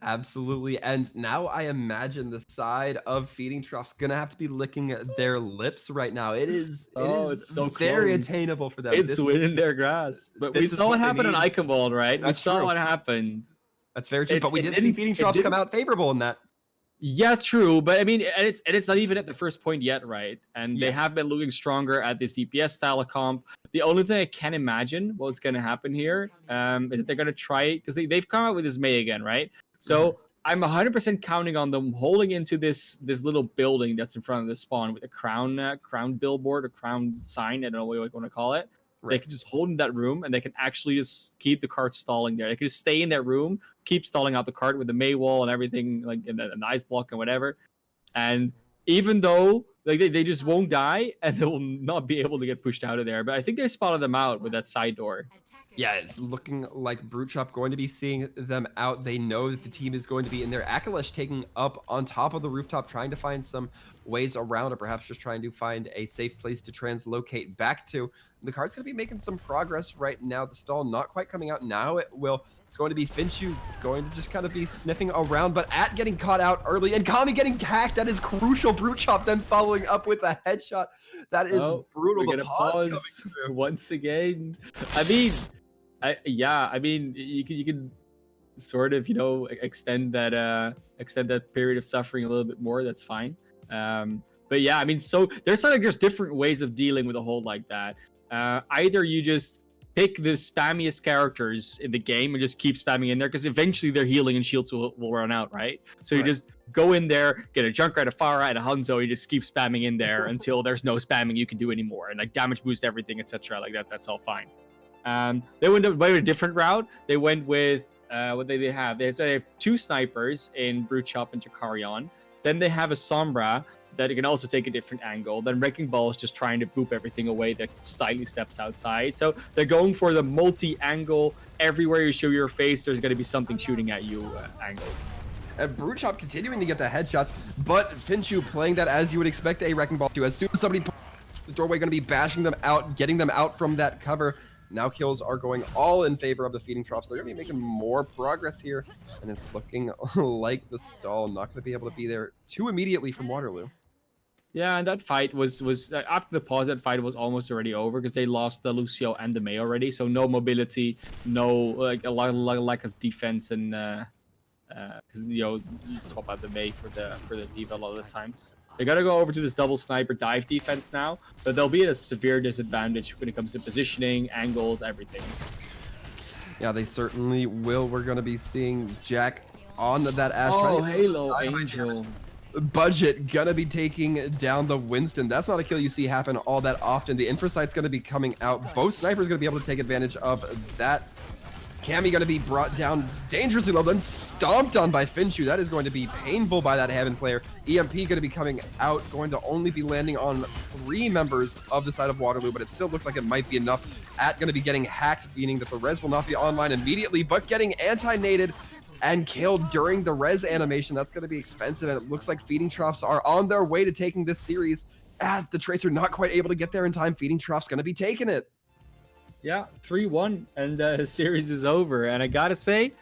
Speaker 1: Absolutely. And now I imagine the side of Feeding Troughs gonna have to be licking their lips right now. It's so very attainable for them.
Speaker 2: It's within their grasp. But we saw what happened on Eichenwald, right? We saw what happened.
Speaker 1: That's very true. But we did see Feeding Troughs come out favorable in that.
Speaker 2: Yeah, true, but I mean, and it's not even at the first point yet, right? And they
Speaker 1: Yeah.
Speaker 2: have been looking stronger at this DPS style of comp. The only thing I can imagine what's going to happen here is that they're going to try because they've come out with this May again, right? So I'm 100% counting on them holding into this little building that's in front of the spawn with a crown billboard or crown sign. I don't know what you want to call it. They
Speaker 1: Right.
Speaker 2: can just hold in that room and they can actually just keep the cart stalling there. They can just stay in that room, keep stalling out the cart with the May wall and everything, like in an ice block and whatever. And even though like they just won't die and they will not be able to get pushed out of there. But I think they spotted them out with that side door.
Speaker 1: Yeah, it's looking like Brute Shop going to be seeing them out. They know that the team is going to be in there. Akalish taking up on top of the rooftop, trying to find some ways around, or perhaps just trying to find a safe place to translocate back to. The card's going to be making some progress right now. The stall not quite coming out now. It's going to be Finchu going to just kind of be sniffing around, but at getting caught out early and Kami getting hacked. That is crucial. Brute Shop then following up with a headshot. That is brutal.
Speaker 2: We're
Speaker 1: The
Speaker 2: gonna
Speaker 1: pause coming
Speaker 2: pause
Speaker 1: through.
Speaker 2: once again. I mean, I mean, you can sort of extend that period of suffering a little bit more. That's fine. But yeah, I mean, so there's like there's different ways of dealing with a hold like that. Either you just pick the spammiest characters in the game and just keep spamming in there because eventually their healing and shields will run out, right? So you
Speaker 1: Right.
Speaker 2: just go in there, get a Junkrat, a Pharah, and a Hanzo, you just keep spamming in there until there's no spamming you can do anymore, and like damage boost everything, etc. Like that. That's all fine. They went a different route. They went with what they have. They have two snipers in Brute Shop and Jakarion. Then they have a Sombra that you can also take a different angle. Then Wrecking Ball is just trying to boop everything away that slightly steps outside. So they're going for the multi-angle. Everywhere you show your face, there's going to be something shooting at you angle.
Speaker 1: And Brute Shop continuing to get the headshots, but Finchu playing that as you would expect a Wrecking Ball to. As soon as somebody the doorway, going to be bashing them out, getting them out from that cover. Now kills are going all in favor of the feeding troughs. They're going to be making more progress here, and it's looking like the stall not going to be able to be there too immediately from Waterloo.
Speaker 2: Yeah, and that fight was after the pause. That fight was almost already over because they lost the Lucio and the May already. So no mobility, no like a lack of defense, and because you swap out the May for the D.Va a lot of the time. They gotta go over to this double sniper dive defense now, but they'll be at a severe disadvantage when it comes to positioning, angles, everything.
Speaker 1: Yeah, they certainly will. We're going to be seeing Jack on that Ash.
Speaker 2: Oh, Halo Angel.
Speaker 1: Budget gonna be taking down the Winston. That's not a kill you see happen all that often. The Infrasight's gonna be coming out. Both snipers gonna be able to take advantage of that. Cammy gonna be brought down dangerously low, then stomped on by Finchu. That is going to be painful by that Heaven player. EMP gonna be coming out, going to only be landing on 3 members of the side of Waterloo, but it still looks like it might be enough. At gonna be getting hacked, meaning that the res will not be online immediately, but getting anti-naded and killed during the res animation. That's going to be expensive, and it looks like Feeding Troughs are on their way to taking this series. The Tracer not quite able to get there in time. Feeding Troughs going to be taking it.
Speaker 2: Yeah, 3-1, and the series is over. And I gotta say,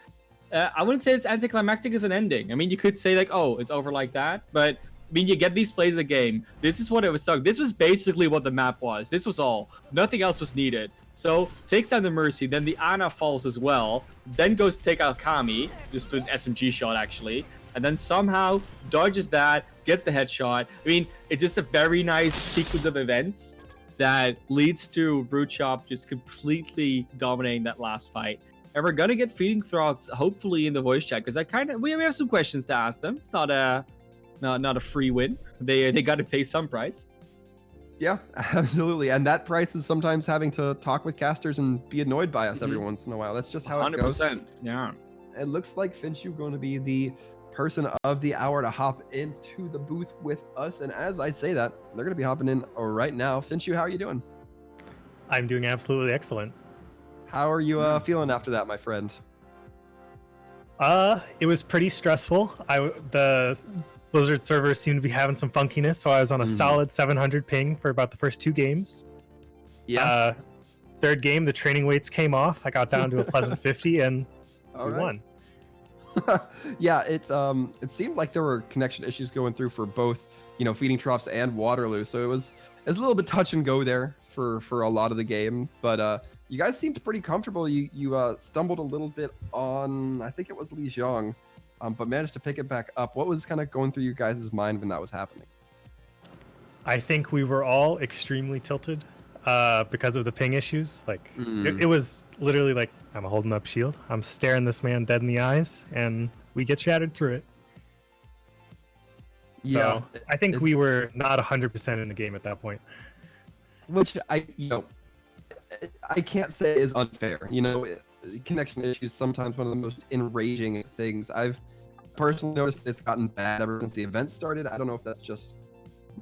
Speaker 2: I wouldn't say it's anticlimactic as an ending. I mean, you could say like, oh, it's over like that, but I mean, you get these plays of the game. This is what it was stuck. This was basically what the map was. This was all. Nothing else was needed. So takes down the Mercy, then the Ana falls as well, then goes to take out Kami, just an SMG shot actually, and then somehow dodges that, gets the headshot. I mean, it's just a very nice sequence of events that leads to Brute Shop just completely dominating that last fight. And we're gonna get Feeding Troughs hopefully in the voice chat because we have some questions to ask them. It's not a free win. They got to pay some price.
Speaker 1: Yeah, absolutely. And that price is sometimes having to talk with casters and be annoyed by us every once in a while. That's just how it goes.
Speaker 2: 100%. Yeah.
Speaker 1: It looks like Finchu going to be the person of the hour to hop into the booth with us. And as I say that, they're going to be hopping in right now. Finchu, how are you doing?
Speaker 4: I'm doing absolutely excellent.
Speaker 1: How are you feeling after that, my friend?
Speaker 4: It was pretty stressful. The Blizzard servers seemed to be having some funkiness, so I was on a solid 700 ping for about the first 2 games.
Speaker 1: Yeah.
Speaker 4: Third game, the training weights came off. I got down to a pleasant 50, and we won.
Speaker 1: Yeah, it seemed like there were connection issues going through for both, Feeding Troughs and Waterloo. So it was a little bit touch and go there for a lot of the game. But you guys seemed pretty comfortable. You stumbled a little bit on, I think it was Li Zhang, but managed to pick it back up. What was kind of going through your guys' mind when that was happening?
Speaker 4: I think we were all extremely tilted because of the ping issues. Like
Speaker 1: Mm.
Speaker 4: it was literally like I'm holding up shield, I'm staring this man dead in the eyes, and we get shattered through it.
Speaker 1: Yeah,
Speaker 4: So I think we
Speaker 1: it's-
Speaker 4: were not 100% in the game at that point.
Speaker 1: which I can't say is unfair. Connection issues sometimes one of the most enraging things. I've personally noticed it's gotten bad ever since the event started. I don't know if that's just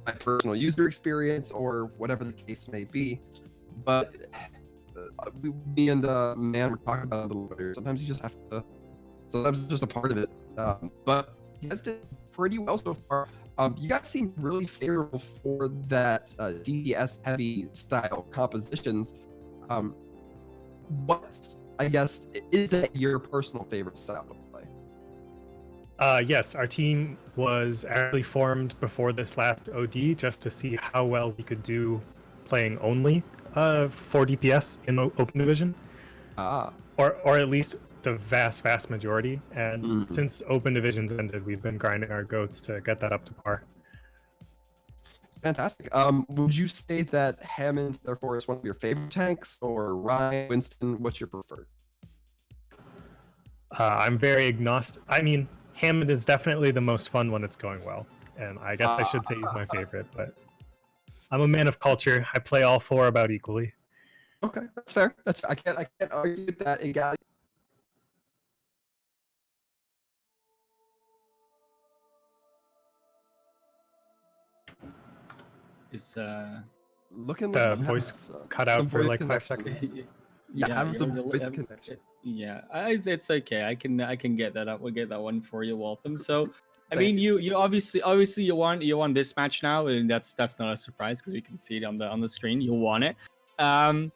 Speaker 1: my personal user experience or whatever the case may be, but me and Man were talking about it a little earlier. Sometimes you just have to. Sometimes it's just a part of it. But you guys did pretty well so far. You guys seem really favorable for that DPS heavy style compositions. What, I guess, is that your personal favorite style of play?
Speaker 4: Yes, our team was actually formed before this last OD just to see how well we could do playing only 4 DPS in open division,
Speaker 1: Ah,
Speaker 4: or at least the vast majority. And
Speaker 1: Mhm.
Speaker 4: since open divisions ended, we've been grinding our goats to get that up to par.
Speaker 1: fantastic. Would you say that Hammond, therefore, is one of your favorite tanks, or Ryan, Winston? What's your preferred?
Speaker 4: I'm very agnostic. I mean, Hammond is definitely the most fun when it's going well, and I guess I should say he's my favorite. But I'm a man of culture. I play all 4 about equally.
Speaker 1: Okay, that's fair. That's fair. I can't argue with that.
Speaker 2: Is
Speaker 1: Looking
Speaker 4: The
Speaker 1: like
Speaker 4: voice cut out
Speaker 1: some
Speaker 4: for
Speaker 1: voice
Speaker 4: like 5
Speaker 1: connection.
Speaker 4: seconds.
Speaker 1: Yeah, have
Speaker 2: yeah,
Speaker 1: some voice connection.
Speaker 2: yeah. It's okay. I can get that up. We'll get that one for you, Waltham. So, I
Speaker 1: Thank
Speaker 2: mean, you obviously you won this match now, and that's not a surprise because we can see it on the screen. You won it. Um,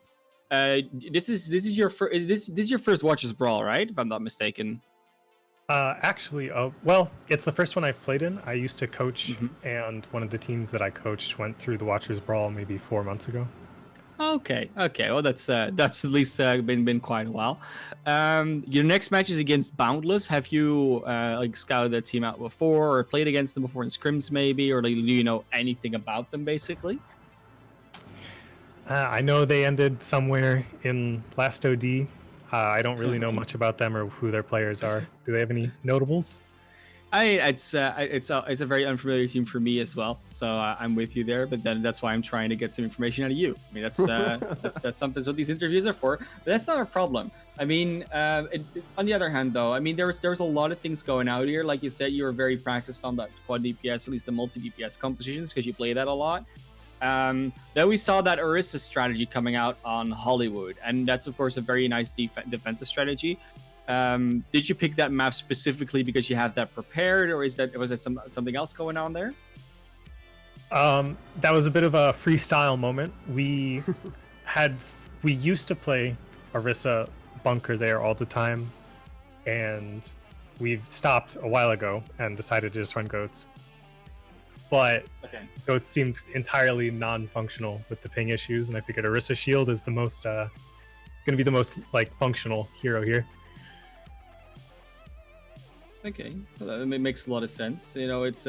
Speaker 2: this is your first this is your first Watchers Brawl, right? If I'm not mistaken.
Speaker 4: Actually, well, it's the first one I've played in. I used to coach,
Speaker 2: Mhm.
Speaker 4: and one of the teams that I coached went through the Watchers Brawl maybe 4 months ago.
Speaker 2: Okay. Well, that's at least been quite a while. Your next match is against Boundless. Have you like scouted that team out before, or played against them before in scrims, maybe, or like, do you know anything about them, basically?
Speaker 4: I know they ended somewhere in last OD. I don't really know
Speaker 2: Right.
Speaker 4: much about them or who their players are. Do they have any notables?
Speaker 2: It's a very unfamiliar team for me as well, so I'm with you there. But then that's why I'm trying to get some information out of you. I mean, that's something what these interviews are for. But that's not a problem. I mean, on the other hand, though, I mean, there was a lot of things going out here. Like you said, you were very practiced on that quad DPS, at least the multi DPS compositions, because you play that a lot. Then we saw that Orisa strategy coming out on Hollywood, and that's of course a very nice defensive strategy. Did you pick that map specifically because you have that prepared, or was there something else going on there?
Speaker 4: That was a bit of a freestyle moment. We used to play Orisa bunker there all the time, and we've stopped a while ago and decided to just run goats. But
Speaker 2: Okay.
Speaker 4: goats seemed entirely non-functional with the ping issues, and I figured Orisa Shield is the most going to be the most like functional hero here.
Speaker 2: Okay, well, it makes a lot of sense. You know, it's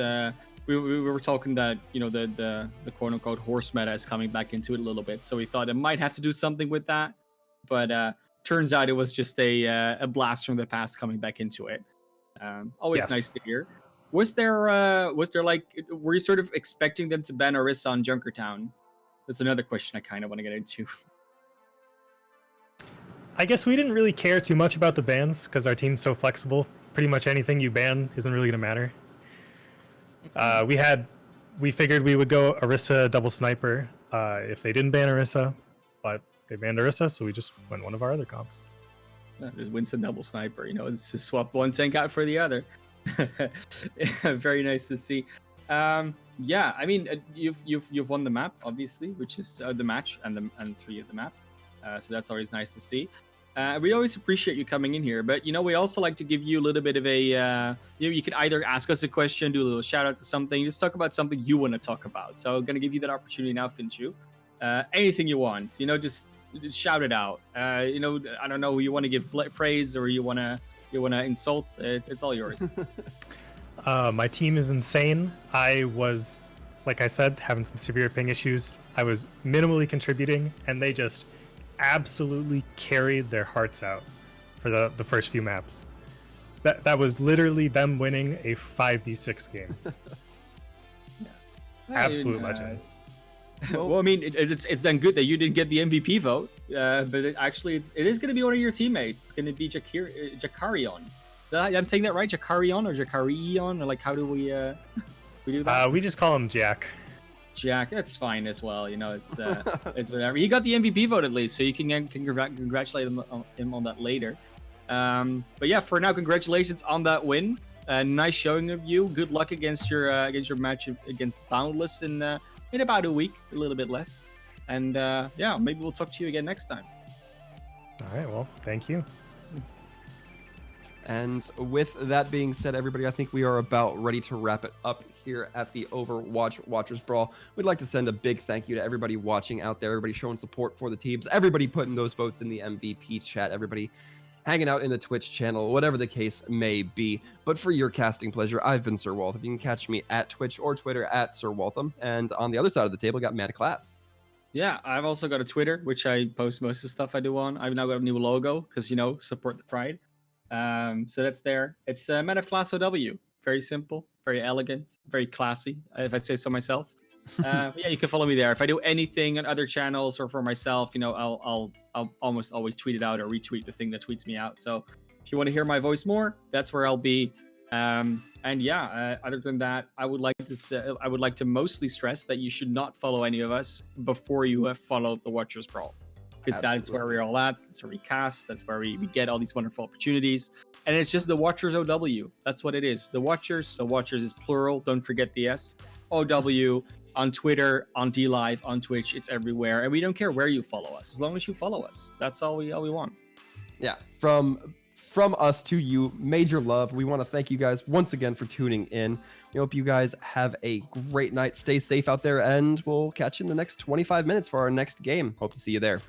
Speaker 2: we were talking that the quote unquote horse meta is coming back into it a little bit, so we thought it might have to do something with that, but turns out it was just a blast from the past coming back into it. Always
Speaker 4: Yes.
Speaker 2: nice to hear. Was there like, were you sort of expecting them to ban Orisa on Junkertown? That's another question I kind of want to get into.
Speaker 4: I guess we didn't really care too much about the bans because our team's so flexible. Pretty much anything you ban isn't really going to matter. We figured we would go Orisa double sniper if they didn't ban Orisa, but they banned Orisa, so we just went one of our other comps.
Speaker 2: There's Winston double sniper. It's just swap one tank out for the other. Very nice to see. Yeah, I mean, you've won the map, obviously, which is the match and 3 of the map. So that's always nice to see. We always appreciate you coming in here, but we also like to give you a little bit of a you can either ask us a question, do a little shout out to something, just talk about something you want to talk about. So I'm gonna give you that opportunity now, Finchu. Anything you want, just shout it out. I don't know, you want to give praise or you want to you want to insult, it's all yours.
Speaker 4: My team is insane. I was, like I said, having some severe ping issues. I was minimally contributing, and they just absolutely carried their hearts out for the first few maps. That was literally them winning a 5v6 game. Absolute legends.
Speaker 2: Well, I mean, it's then good that you didn't get the MVP vote, but actually, it is going to be one of your teammates. It's going to be Jakarion. I'm saying that right, Jakarion or Jakarion, or like how do we do that?
Speaker 4: We just call him Jack.
Speaker 2: Jack, that's fine as well. You know, it's whatever. He got the MVP vote at least, so you can congratulate him on that later. But yeah, for now, congratulations on that win. Nice showing of you. Good luck against your match against Boundless in about a week, a little bit less. And yeah, maybe we'll talk to you again next time.
Speaker 4: All right, well, thank you.
Speaker 1: And with that being said, everybody, I think we are about ready to wrap it up here at the Overwatch Watchers Brawl. We'd like to send a big thank you to everybody watching out there, everybody showing support for the teams, everybody putting those votes in the MVP chat, everybody hanging out in the Twitch channel, whatever the case may be. But for your casting pleasure, I've been Sir Waltham. You can catch me at Twitch or Twitter at Sir Waltham. And on the other side of the table, got Man of Class.
Speaker 2: Yeah, I've also got a Twitter, which I post most of the stuff I do on. I've now got a new logo because, you know, support the pride. So that's there. It's Man of Class OW. Very simple, very elegant, very classy, if I say so myself. Yeah, you can follow me there. If I do anything on other channels or for myself, you know, I'll almost always tweet it out or retweet the thing that tweets me out. So if you want to hear my voice more, that's where I'll be. And yeah, other than that, I would like to mostly stress that you should not follow any of us before you have followed the Watchers Brawl, because that's where we're all at. That's where we cast. That's where we get all these wonderful opportunities. And it's just the Watchers OW. That's what it is. The Watchers. So Watchers is plural. Don't forget the S. OW. On Twitter, on DLive, on Twitch, it's everywhere. And we don't care where you follow us, as long as you follow us. That's all we want.
Speaker 1: Yeah, from us to you, major love. We want to thank you guys once again for tuning in. We hope you guys have a great night. Stay safe out there, and we'll catch you in the next 25 minutes for our next game. Hope to see you there.